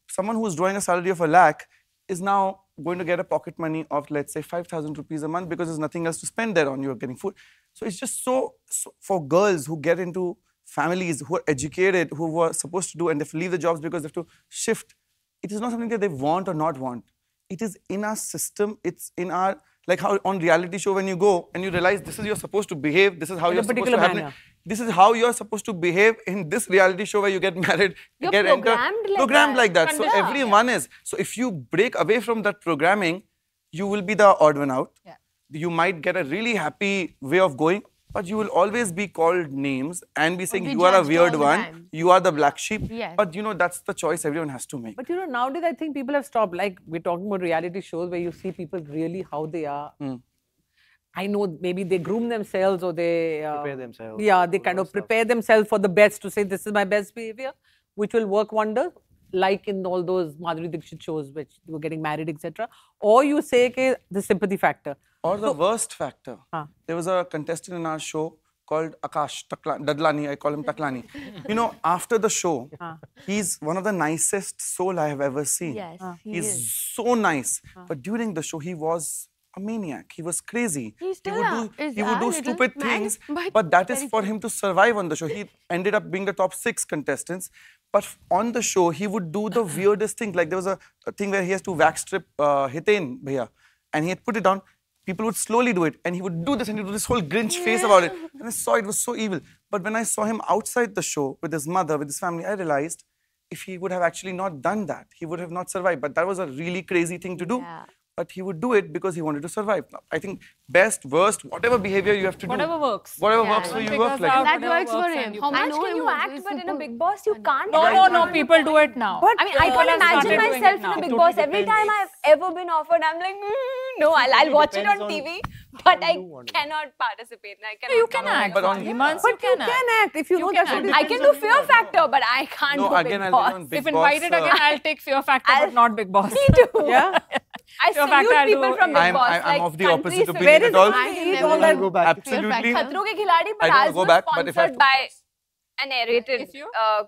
someone who's drawing a salary of 1 lakh is now going to get a pocket money of, let's say, 5,000 rupees a month because there's nothing else to spend there on. You're getting food. So it's just so for girls who get into families who are educated, who were supposed to do, and they have to leave the jobs because they have to shift. It is not something that they want or not want. It is in our system. It's in our, like how on reality show when you go and you realize this is you're supposed to behave, this is how you're supposed to happen. This is how you're supposed to behave in this reality show where you get married, you're get programmed like that. So everyone is. So if you break away from that programming, you will be the odd one out. Yeah. You might get a really happy way of going, but you will always be called names and be saying you are a weird one, you are the black sheep. Yes. But that's the choice everyone has to make. But nowadays I think people have stopped. Like we're talking about reality shows where you see people really how they are. I know maybe they groom themselves or they prepare themselves. Yeah, they kind of prepare themselves for the best to say this is my best behavior, which will work wonders. Like in all those Madhuri Dixit shows which were getting married, etc. Or you say ke the sympathy factor. Or the worst factor. There was a contestant in our show called Akash Dadlani, I call him Taklani. After the show, he's one of the nicest soul I have ever seen. Yes, he's so nice. But during the show, he was a maniac. He was crazy. He would do stupid things, but that is for him to survive on the show. He ended up being the top 6 contestants. But on the show, he would do the weirdest things. Like there was a thing where he has to wax strip Hiten Bhaiya, and he had put it down. People would slowly do it, and he would do this, and he would do this whole Grinch face about it. And I saw it was so evil. But when I saw him outside the show with his mother, with his family, I realized if he would have actually not done that, he would have not survived. But that was a really crazy thing to do. Yeah. But he would do it because he wanted to survive. I think best, worst, whatever behavior you have to do. Whatever works. Whatever works for you, works like That Whatever works for works him. and you How much can you act, but in a Big Boss, you can't. No, people do it now. I mean, I People can have imagine started doing myself it now. in a Big Boss. Every time I've ever been offered, I'm like, no, I'll watch it on TV, but I cannot participate. You can act. But on months you can act. If you know that's what I can do Fear Factor, but I can't do Big I'll Boss. be on Big If Boss, invited again, I'll take Fear Factor, but not Big Boss. Me too. Yeah. I Fear Factor, salute I'll people do- from Big Boss. I'm of the opposite countries opinion at all. I'll go back. Absolutely. Khatro Ke Khiladi, but I don't ours go was back, but if I have sponsored to- by a narrated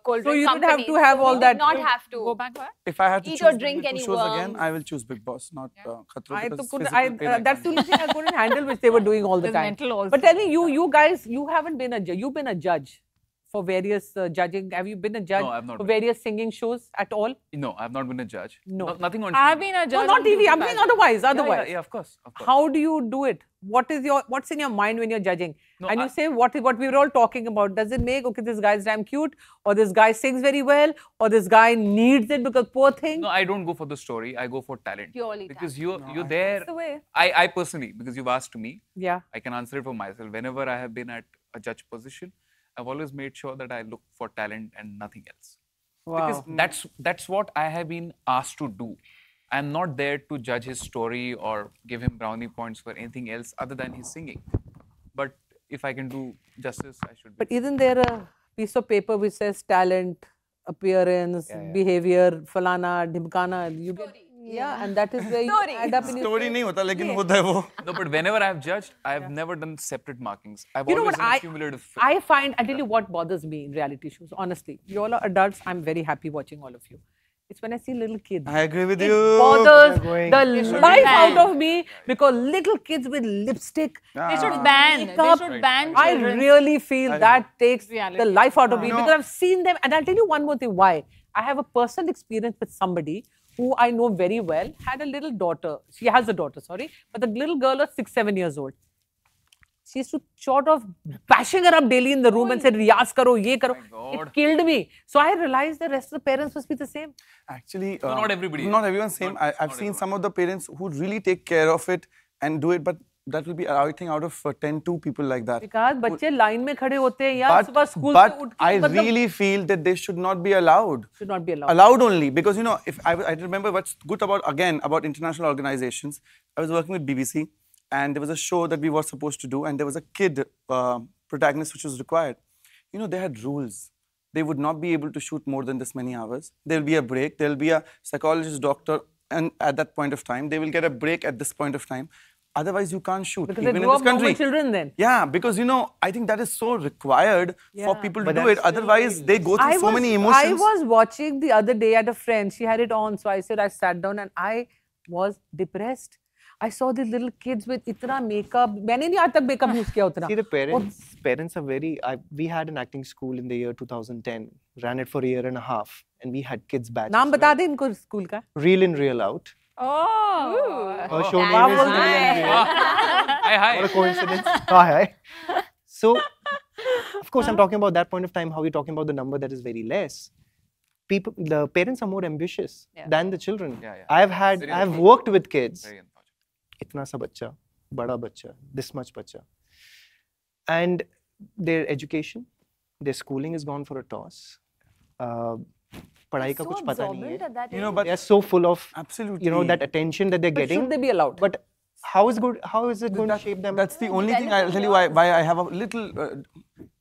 cold So drink you don't have company. to have So all we that did not to have to. Go back where? If I had to Eat choose or drink between any two shows again, worms. I will choose Big Boss, not Khatro. I because couldn't, physical pain I that's the can't. only thing I couldn't handle, which they were doing all the There's time. mental also. But tell me, you guys, you haven't been a judge. You've been a judge for various judging. Have you been a judge No, I've not for been. various singing shows at all? No, I've not been a judge. No. Nothing on I've TV. been a No, judge. not on TV. beauty I'm saying pageants. otherwise. Yeah, of course. Of course. How do you do it? What's in your mind when you're judging? No, and you I- say what we were all talking about. Does it make, okay, this guy's damn cute, or this guy sings very well, or this guy needs it because poor thing? No, I don't go for the story. I go for talent. Purely because you're there. That's the way. I personally, because you've asked me, Yeah. I can answer it for myself. Whenever I have been at a judge position, I've always made sure that I look for talent and nothing else. Wow. Because that's what I have been asked to do. I'm not there to judge his story or give him brownie points for anything else other than his singing. But if I can do justice, I should. But isn't there a piece of paper which says talent, appearance, behavior, falana, dhimkana? You get Yeah, and that is where you add up in your story नहीं होता लेकिन होता है वो. No, but whenever I have judged, I have never done separate markings. I've You know always what, done cumulative. I find, I tell you what bothers me in reality shows, honestly. You all are adults, I'm very happy watching all of you. It's when I see little kids. I agree with it you. Bothers the life out of me because little kids with lipstick. They should ban. Makeup, They should ban. I really feel that takes reality. the life out of me because I've seen them. And I'll tell you one more thing why. I have a personal experience with somebody who I know very well, had a little daughter. She has a daughter, sorry. But the little girl was 6-7 years old. She used to sort of bashing her up daily in the room and said, Riyaz karo, ye karo. It killed me. So I realized the rest of the parents must be the same. Actually, No, not everybody. Not everyone's same. I've seen some of the parents who really take care of it and do it, but that will be, I think, out of 10, 2 people like that. Because बच्चे line में खड़े होते हैं यार सुबह school से उठ के I really feel that they should not be allowed. Should not be allowed. Allowed only because you know, if I remember what's good about international organizations. I was working with BBC. And there was a show that we were supposed to do, and there was a kid protagonist which was required. You know, they had rules. They would not be able to shoot more than this many hours. There will be a break. There will be a psychologist, doctor, and at that point of time, they will get a break at this point of time. Otherwise, you can't shoot. Because even they in grow this up country. normal children then. Yeah, because you know, I think that is so required for people to do it. Otherwise, they go through so many emotions. I was watching the other day at a friend. She had it on, so I said I sat down and I was depressed. I saw these little kids with itna makeup. मैंने नहीं आज तक makeup use किया उतना. See, the parents are very. We had an acting school in the year 2010. Ran it for a year and a half, and we had kids batches. नाम बता दे इनको school का. Real in, Real out. Oh. Her show name is Real in, Real out. Hi. What a coincidence. Hi. So, of course, I'm talking about that point of time. How we're talking about the number that is very less. The parents are more ambitious than the children. I've worked with kids. Itna sa bachcha, bada bachcha, this much bachcha. And their education, their schooling is gone for a toss. Padhai ka kuch pata nahi hai. You know, but they are so full of, absolutely, you know, that attention that they're getting. Should they be allowed? But how is it going to shape them? That's the only thing I'll tell you why I have a little.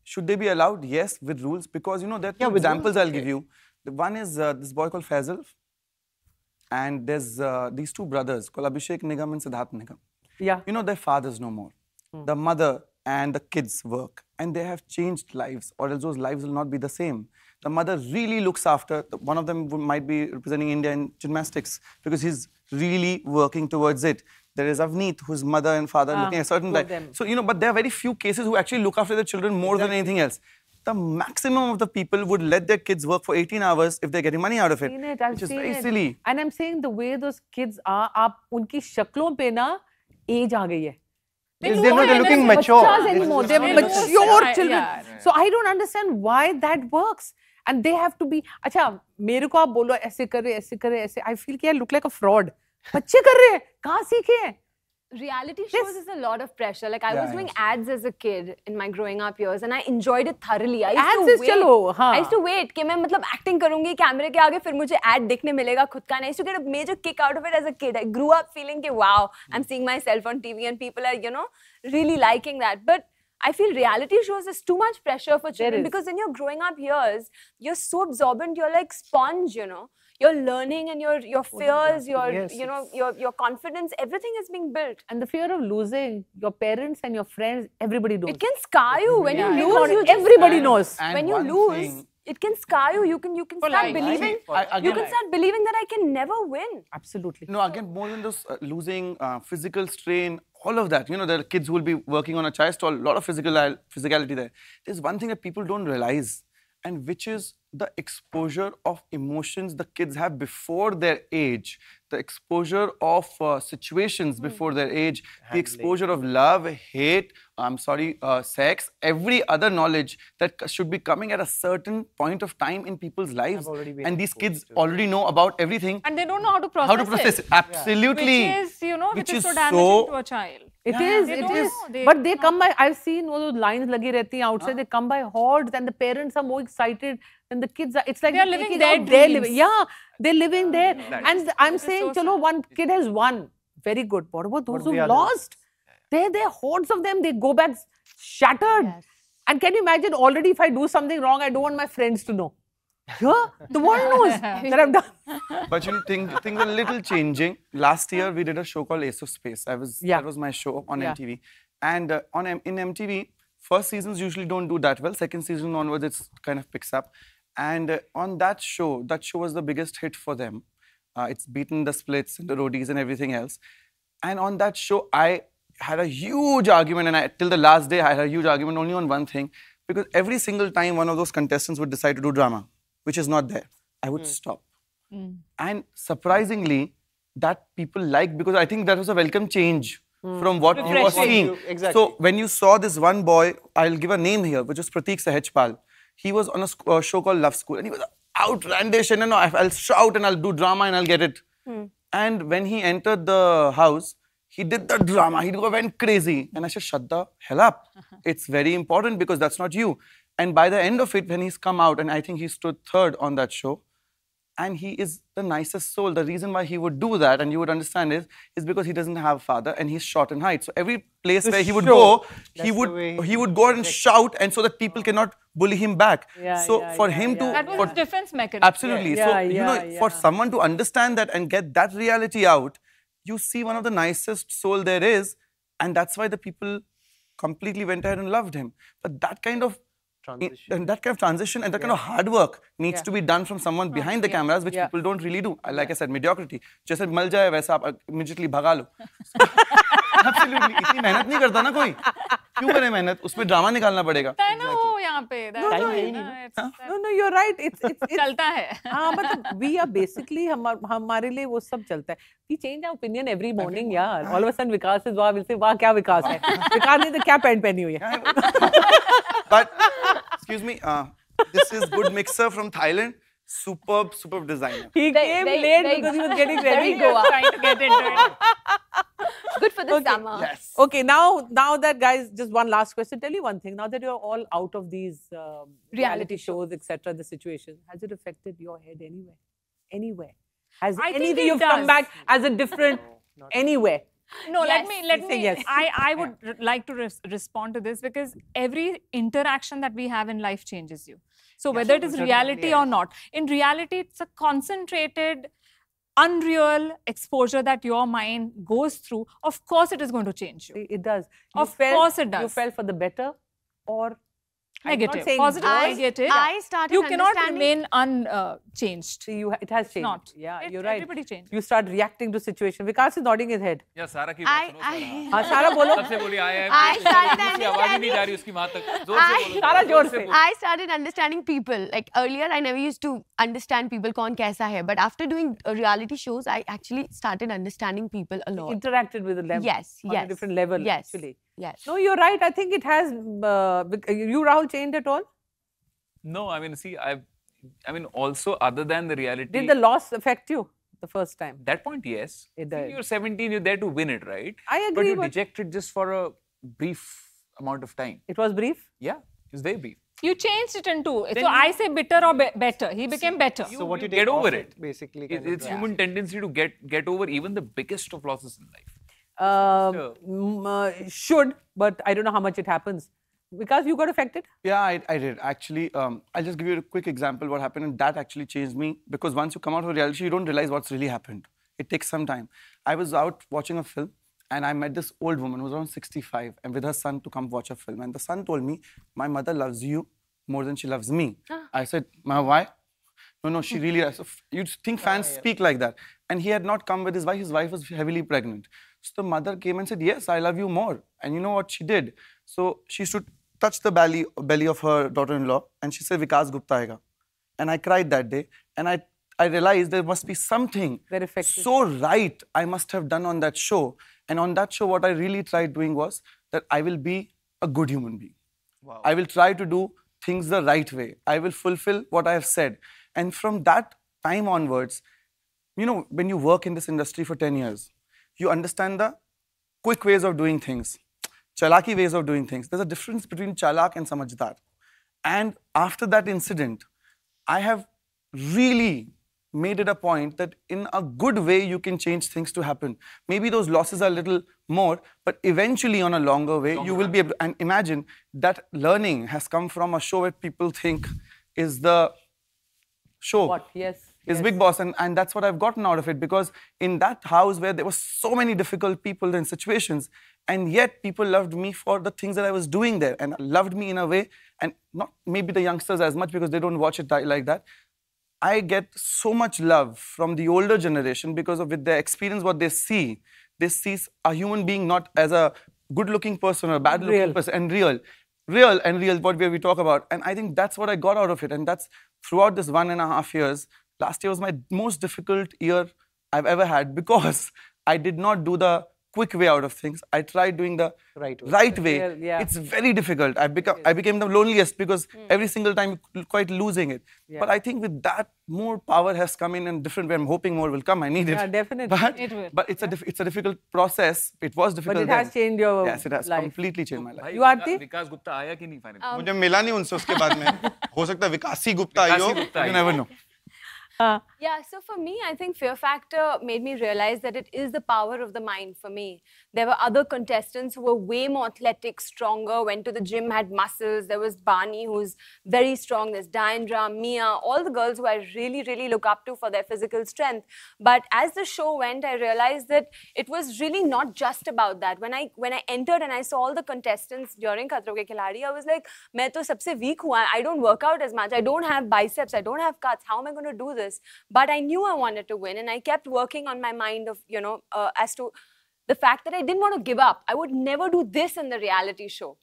Should they be allowed? Yes, with rules, because you know there are two examples I'll give you. The one is this boy called Faisal. And there's these two brothers called Abhishek Nigam and Siddharth Nigam. Yeah. You know, their fathers no more. The mother and the kids work. And they have changed lives, or else those lives will not be the same. The mother really looks after, one of them might be representing India in gymnastics, because he's really working towards it. There is Avneet, whose mother and father are looking at a certain time. So, you know, but there are very few cases who actually look after their children more than anything else. The maximum of the people would let their kids work for 18 hours if they're getting money out of it. I've which is seen very it. silly. And I'm saying the way those kids are, आप उनकी शक्लों पे ना age आ गई है. They're looking mature. Anymore. They're mature children. So I don't understand why that works. And they have to be. अच्छा मेरे को आप बोलो ऐसे करे ऐसे. I feel कि I look like a fraud. बच्चे कर रहे हैं. कहाँ सीखे हैं? Reality shows is a lot of pressure. Like I was doing ads as a kid in my growing up years, and I enjoyed it thoroughly. I used to wait कि मैं मतलब acting करूँगी कैमरे के आगे, फिर मुझे ad दिखने मिलेगा खुद का. And I used to get a major kick out of it as a kid. I grew up feeling कि wow, I'm seeing myself on TV and people are, you know, really liking that. But I feel reality shows is too much pressure for children because in your growing up years, you're so absorbent. You're like sponge, you know. You're learning, and your fears, your confidence, everything is being built. And the fear of losing your parents and your friends, everybody knows. It can scar you when you lose. Everybody knows. When you lose, it can scar you. You can start believing. You can start believing that I can never win. Absolutely. No, again, more than those losing, physical strain, all of that. You know, there are kids who will be working on a chai stall. A lot of physicality there. There's one thing that people don't realize, and which is the exposure of emotions the kids have before their age, the exposure of situations before their age, the exposure of love, hate, sex, every other knowledge that should be coming at a certain point of time in people's lives. And these kids already know about everything. And they don't know how to process it. Absolutely. Which is so damaging to a child. It is. But they come by, I've seen all those lines lagi rehti hain outside, they come by hordes and the parents are more excited and the kids are, it's like they're living their dreams. They're living there. And I'm saying, chalo, one kid has won. Very good. What about those who lost? There are hordes of them. They go back shattered. And can you imagine, already if I do something wrong, I don't want my friends to know. Yeah, the world knows that I've done. But you know, things are a little changing. Last year, we did a show called Ace of Space. That was my show on MTV. And in MTV, first seasons usually don't do that well. Second season onwards, it kind of picks up. And on that show was the biggest hit for them. It's beaten the Splits and the Roadies and everything else. And on that show, I had a huge argument, and till the last day, I had a huge argument only on one thing. Because every single time one of those contestants would decide to do drama, which is not there, I would stop. And surprisingly, that people liked, because I think that was a welcome change from what you were seeing. Exactly. So when you saw this one boy, I'll give a name here, which is Prateek Sahajpal. He was on a show called Love School, and he was outlandish, and I'll shout and I'll do drama and I'll get it. And when he entered the house, he did the drama, he went crazy. And I said, shut the hell up. It's very important because that's not you. And by the end of it, when he's come out, and I think he stood third on that show, and he is the nicest soul. The reason why he would do that, and you would understand, is because he doesn't have a father and he's short in height. So every place where he would go, he would go and shout, and so that people cannot bully him back. So for him to... That was his defense mechanism. Absolutely. For someone to understand that and get that reality out, you see one of the nicest soul there is, and that's why the people completely went ahead and loved him. But that kind of transition and that kind of hard work needs to be done from someone behind the cameras, which people don't really do. Like I said, mediocrity. Jaise mal jaye, waisa aap immediately bhaga lo. Absolutely. इतनी मेहनत नहीं करता ना कोई. क्यों करे मेहनत? उसमें ड्रामा निकालना पड़ेगा. No, you're right. It's चलता है. हाँ, मतलब we are basically हमारे लिए वो सब चलता है. We change our opinion every morning, यार. All of a sudden Vikas is वाह, we'll say वाह क्या विकास है. विकास ने तो क्या पैंट पहनी हुई है. But excuse me, this is good mixer from Thailand. Superb designer. He came late because he was getting ready. Trying to get into it. Good for the summer. Yes. Okay, now that, guys, just one last question. Tell you one thing. Now that you're all out of these reality shows, etc., the situation, has it affected your head anywhere? Anywhere? Has anything you've come back as a different anywhere? No, yes. let me. Yes. I would like to respond to this, because every interaction that we have in life changes you. So whether it is reality or not, in reality, it's a concentrated, unreal exposure that your mind goes through. Of course, it is going to change you. It does. Of course it does. You fell for the better or negative, positive, negative. I started You cannot remain unchanged. See, it has changed. Not. Yeah, you're right. Everybody changed. You start reacting to situation. Vikas is nodding his head. Yeah, Sara की बात सुनो. हाँ, Sara बोलो. सबसे बोली I started understanding. नहीं जा रही उसकी माँ तक. जोर से बोलो. Sara जोर से. I started understanding people. Like earlier, I never used to understand people, कौन कैसा है. But after doing reality shows, I actually started understanding people a lot. Interacted with them. Yes, on a different level, actually. Yes. No, you're right. I think it has. You, Rahul, changed at all? No, I mean, see, also other than the reality. Did the loss affect you the first time? That point, yes. It does. You're 17, you're there to win it, right? I agree. But you dejected just for a brief amount of time. It was brief? Yeah, it was very brief. You changed it into. So I say bitter or better. He became better. So what you get over it. Basically. It's human tendency to get over even the biggest of losses in life. Should, but I don't know how much it happens. Because you got affected? Yeah, I did. Actually, I'll just give you a quick example what happened, and that actually changed me, because once you come out of reality, you don't realize what's really happened. It takes some time. I was out watching a film, and I met this old woman who was around 65, and with her son to come watch a film. And the son told me, my mother loves you more than she loves me. I said, why? No, she really does. So you'd think fans speak like that. And he had not come with his wife. His wife was heavily pregnant. So the mother came and said, yes, I love you more. And you know what she did? So she stood, touched the belly of her daughter-in-law, and she said, Vikas Gupta aega. And I cried that day. And I realized there must be something so right I must have done on that show. And on that show, what I really tried doing was that I will be a good human being. Wow. I will try to do things the right way. I will fulfill what I have said. And from that time onwards, you know, when you work in this industry for 10 years, you understand the quick ways of doing things, chalaki ways of doing things. There's a difference between chalak and samajhdar. And after that incident, I have really made it a point that in a good way, you can change things to happen. Maybe those losses are a little more, but eventually on a longer way, you will be able to, and imagine that learning has come from a show where people think is the show. What? Yes. Is Big Boss, and that's what I've gotten out of it, because in that house where there were so many difficult people and situations, and yet people loved me for the things that I was doing there, and loved me in a way, and not maybe the youngsters as much because they don't watch it like that. I get so much love from the older generation because of with their experience, what they see a human being not as a good-looking person or a bad-looking person, and real, what we talk about. And I think that's what I got out of it, and that's throughout this 1.5 years. Last year was my most difficult year I've ever had because I did not do the quick way out of things. I tried doing the right way. Yeah. It's very difficult. I became the loneliest because every single time you're quite losing it. Yeah. But I think with that, more power has come in and different way. I'm hoping more will come. I need it. Yeah, definitely. But it's a difficult process. It was difficult. But it has changed your life. Yes, it has completely changed my life. You Aarti? Vikas Gupta आया कि नहीं finally? मुझे मिला नहीं उनसे उसके बाद में. हो सकता है विकासी गुप्ता आई हो. You never know. Yeah, so for me, I think Fear Factor made me realize that it is the power of the mind for me. There were other contestants who were way more athletic, stronger, went to the gym, had muscles. There was Bani, who's very strong. There's Diandra, Mia, all the girls who I really, really look up to for their physical strength. But as the show went, I realized that it was really not just about that. When I entered and I saw all the contestants during Khatron Ke Khiladi, I was like, मैं तो सबसे weak हूँ. I don't work out as much. I don't have biceps. I don't have cuts. How am I going to do this? But I knew I wanted to win, and I kept working on my mind of, as to the fact that I didn't want to give up. I would never do this in the reality show.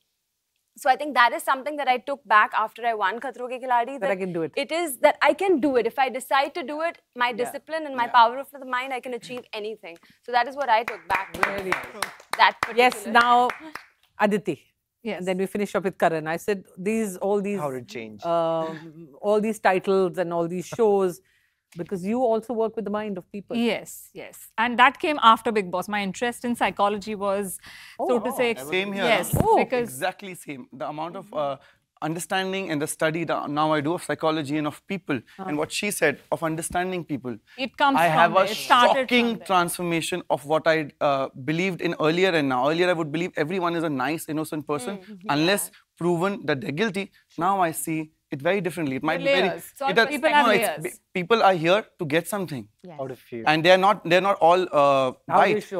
So I think that is something that I took back after I won Khatron Ke Khiladi. That I can do it. It is that I can do it. If I decide to do it, my discipline and my power of the mind, I can achieve anything. So that is what I took back. Really? That particular. Yes, now Aditi. Yes. And then we finish up with Karan. I said all these How did it change? all these titles and all these shows, because you also work with the mind of people. Yes, yes. And that came after Big Boss. My interest in psychology was, so to say... Same here. Yes, because... Exactly same. The amount of understanding and the study that now I do of psychology and of people, and what she said of understanding people. It comes I from have there. a shocking transformation of what I believed in earlier and now. Earlier I would believe everyone is a nice, innocent person unless proven that they're guilty. Now I see it very differently. It might be very... People have layers. People are here to get something Out of fear. and they're not all right.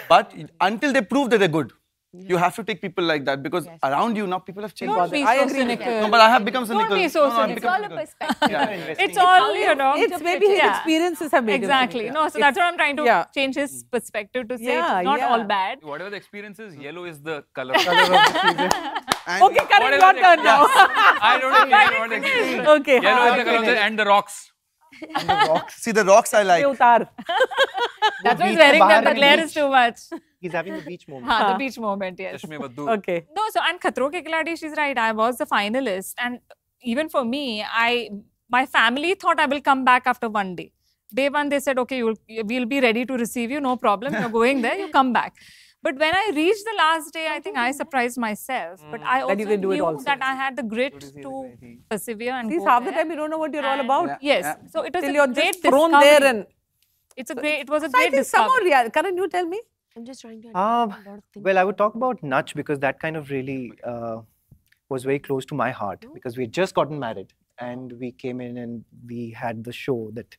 But until they prove that they're good, you have to take people like that, because around you now people have changed. Don't be so cynical. No, but I have become cynical. Don't be so No, I've cynical. It's all a perspective. It's all, It's maybe his experiences have made him Exactly. think. No, so that's what I'm trying to change his perspective to say it's not all bad. Whatever the experience is, yellow is the color. Okay, Karan, your turn now. I don't know what the experience. Okay. Yellow is the color and the rocks. And the rocks. See, the rocks I like. That's why he's wearing them. The glare is too much. He's having the beach moment. The beach moment, yes. Okay. No, so and Khatron Ke Khiladi, she's right. I was the finalist, and even for me, my family thought I will come back after one day. Day one, they said, okay, we'll be ready to receive you, no problem. You're going there, you come back. But when I reached the last day, I think I surprised myself. But I also knew that I had the grit to persevere and See, go half the there. time you don't know what you're all about. Yes. So it was Till a you're great just thrown there and... it was a So I great think somehow, discovery. Karan, you tell me. I'm just trying to understand a lot of things. Well, I would talk about Nach because that kind of really was very close to my heart, because we had just gotten married and we came in and we had the show that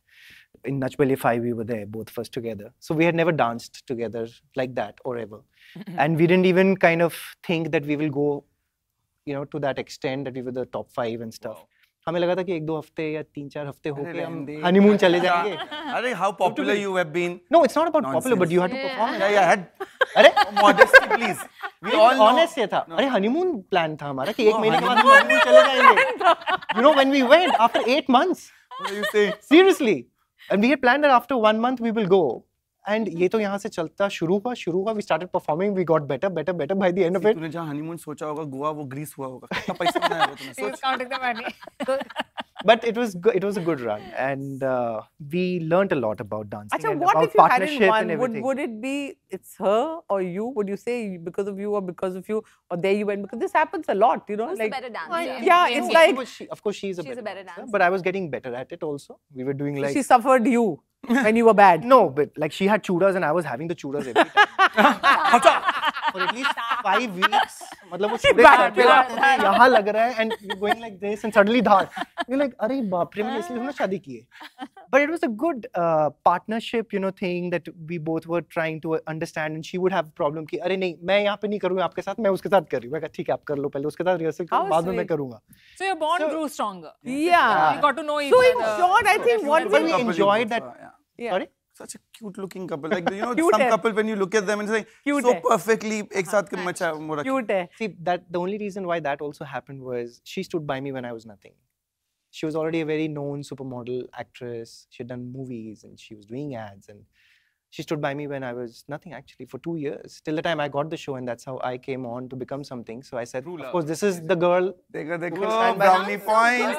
in Nach Bale 5 we were there, both of us together. So we had never danced together like that or ever. And we didn't even kind of think that we will go, to that extent that we were the top 5 and stuff. हमें लगा था कि 1-2 हफ्ते या 3-4 हफ्ते होके हम honeymoon चले जाएंगे. अरे, how popular you have been. No, it's not about popular, but you had to perform. Yeah. अरे, modesty, please. We all know. Honest ये था. अरे, honeymoon plan था हमारा कि 1 महीने के बाद हम honeymoon चले जाएंगे. When we went after 8 months. What are you saying? Seriously. And we had planned that after 1 month we will go. And ये तो यहाँ से चलता शुरू हुआ. We started performing. We got better by the end of it. तूने जहाँ honeymoon सोचा होगा, गोवा वो ग्रीस हुआ होगा. कितना पैसा बनाया होगा तूने? He was counting the money. But it was a good run, and we learnt a lot about dancing Achha, and what about if you partnership hadn't and won? everything. Would it be it's her or you? Would you say because of you or because of you, or there you went? Because this happens a lot, Who's the better dancer? Yeah, it's like Of course, she's a better dancer. But I was getting better at it also. We were doing like... she suffered you when you were bad. No, but like she had chudas and I was having the chudas every time. for at least 5 weeks. मतलब वो सीधे यहाँ लग रहा है and you're going like this and suddenly that. You're like, अरे बाप रे मैंने इसलिए हमने शादी की है. But it was a good partnership, you know, thing that we both were trying to understand. And she would have problem कि अरे नहीं मैं यहाँ पे नहीं करूँगा आपके साथ, मैं उसके साथ कर रही हूँ. मैं कहा ठीक है आप कर लो पहले उसके साथ रिहर्सल करो बाद में मैं करूँगा. So your bond grew stronger. Yeah. You got to know each so other. So in short, I think what we enjoyed that. Yeah. Sorry. Such a cute looking couple. Like, you know, some couple when you look at them and say, so perfectly, ek saath ke macha ho rakha. Cute hai. See, that the only reason why that also happened was she stood by me when I was nothing. She was already a very known supermodel actress. She had done movies and she was doing ads and she stood by me when I was nothing actually for 2 years. Till the time I got the show and that's how I came on to become something. So I said, of course, this is the girl. देखो brownie points.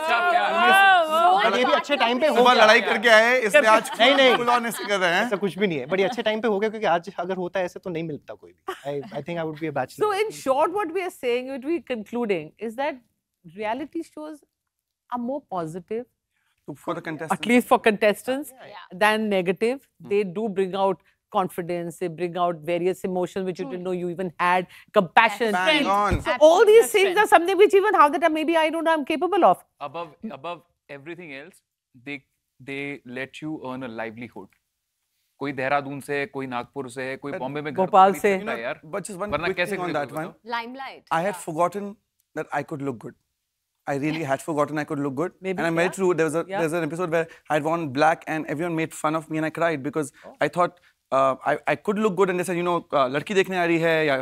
ये भी अच्छे time पे हो सुबह लड़ाई करके आए इसलिए आज नहीं फुल ऑन ऐसे कर रहे हैं. ऐसा कुछ भी नहीं है. बट ये अच्छे टाइम पे हो गया क्योंकि आज अगर होता है ऐसे तो नहीं मिलता कोई भी. I think I would be a bachelor. So in short, what we are saying, what we are concluding is that reality shows are more positive. For the contestants. At least for contestants than negative. They do bring out confidence, they bring out various emotions which you didn't know you even had, compassion. Bang on. So all these things are something which even how that maybe I don't know I'm capable of. Above everything else, they let you earn a livelihood. कोई देहरादून से, कोई नागपुर से, कोई बॉम्बे में भोपाल से. यार. But just one quick thing on that one. Limelight. I had forgotten that I could look good. I really had forgotten I could look good. Maybe, and I'm very true. There's an episode where I had worn black and everyone made fun of me and I cried because I thought I could look good and they said, you know, ladki dekhne aa rahi hai ya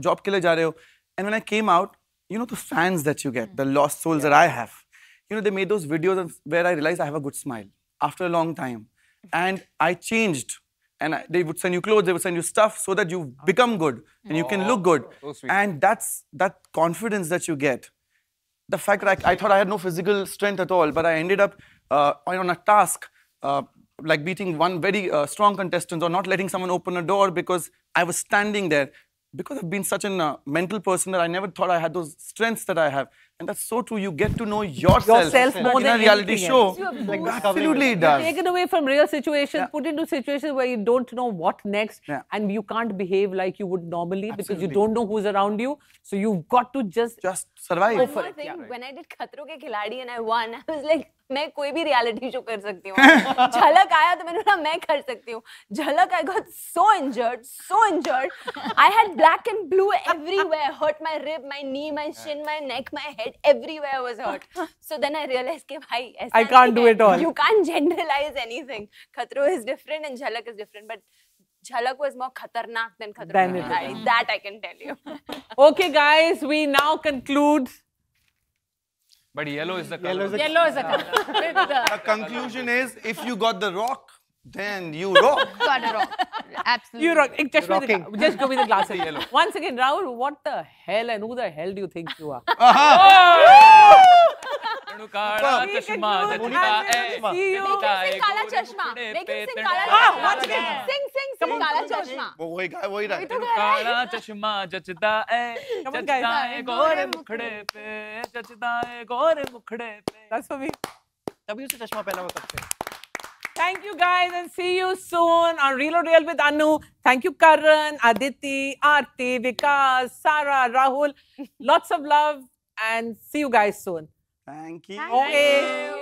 job ke liye ja rahe ho. And when I came out, you know the fans that you get, the lost souls that I have. You know, they made those videos where I realized I have a good smile after a long time. And I changed. And they would send you clothes, they would send you stuff so that you become good and you can look good. So and that's that confidence that you get. The fact that I thought I had no physical strength at all, but I ended up on a task, like beating one very strong contestant or not letting someone open a door because I was standing there. Because I've been such a mental person that I never thought I had those strengths that I have. And that's so true. You get to know yourself more in a than reality show. Like absolutely it does. Taken away from real situations, put into situations where you don't know what next and you can't behave like you would normally because you don't know who's around you. So you've got to just survive. One more thing, when I did Khatron Ke Khiladi and I won, I was like, मैं कोई भी reality show कर सकती हूँ. झलक आया तो मैंने बोला मैं कर सकती हूँ. झलक I got so injured. I had black and blue everywhere. Hurt my rib, my knee, my shin, my neck, my head. Everywhere was hurt. So then I realized कि भाई ऐसा I can't do it all. You can't generalize anything. Khatron is different and Jhalak is different. But Jhalak was more khatarnak than Khatron Ke Khiladi. That I can tell you. Okay, guys, we now conclude. But yellow is the color. Yellow is the color. The conclusion is, if you got the rock, then you rock. Got a rock. Absolutely. You rock. Just go with the glasses. Once again, Rahul, what the hell and who the hell do you think you are? Making Kala Chashma. Once again. Sing Kala Chashma. वही रहा. काला चश्मा जचदा है गोरे मुखड़े पे जचदा है गोरे मुखड़े पे. That's for me. तभी उसे चश्मा पहना हुआ करते हैं. Thank you guys and see you soon on Real or Real with Anu. Thank you Karan, Aditi, Aarti, Vikas, Sarah, Rahul. Lots of love and see you guys soon. Thank you. Okay.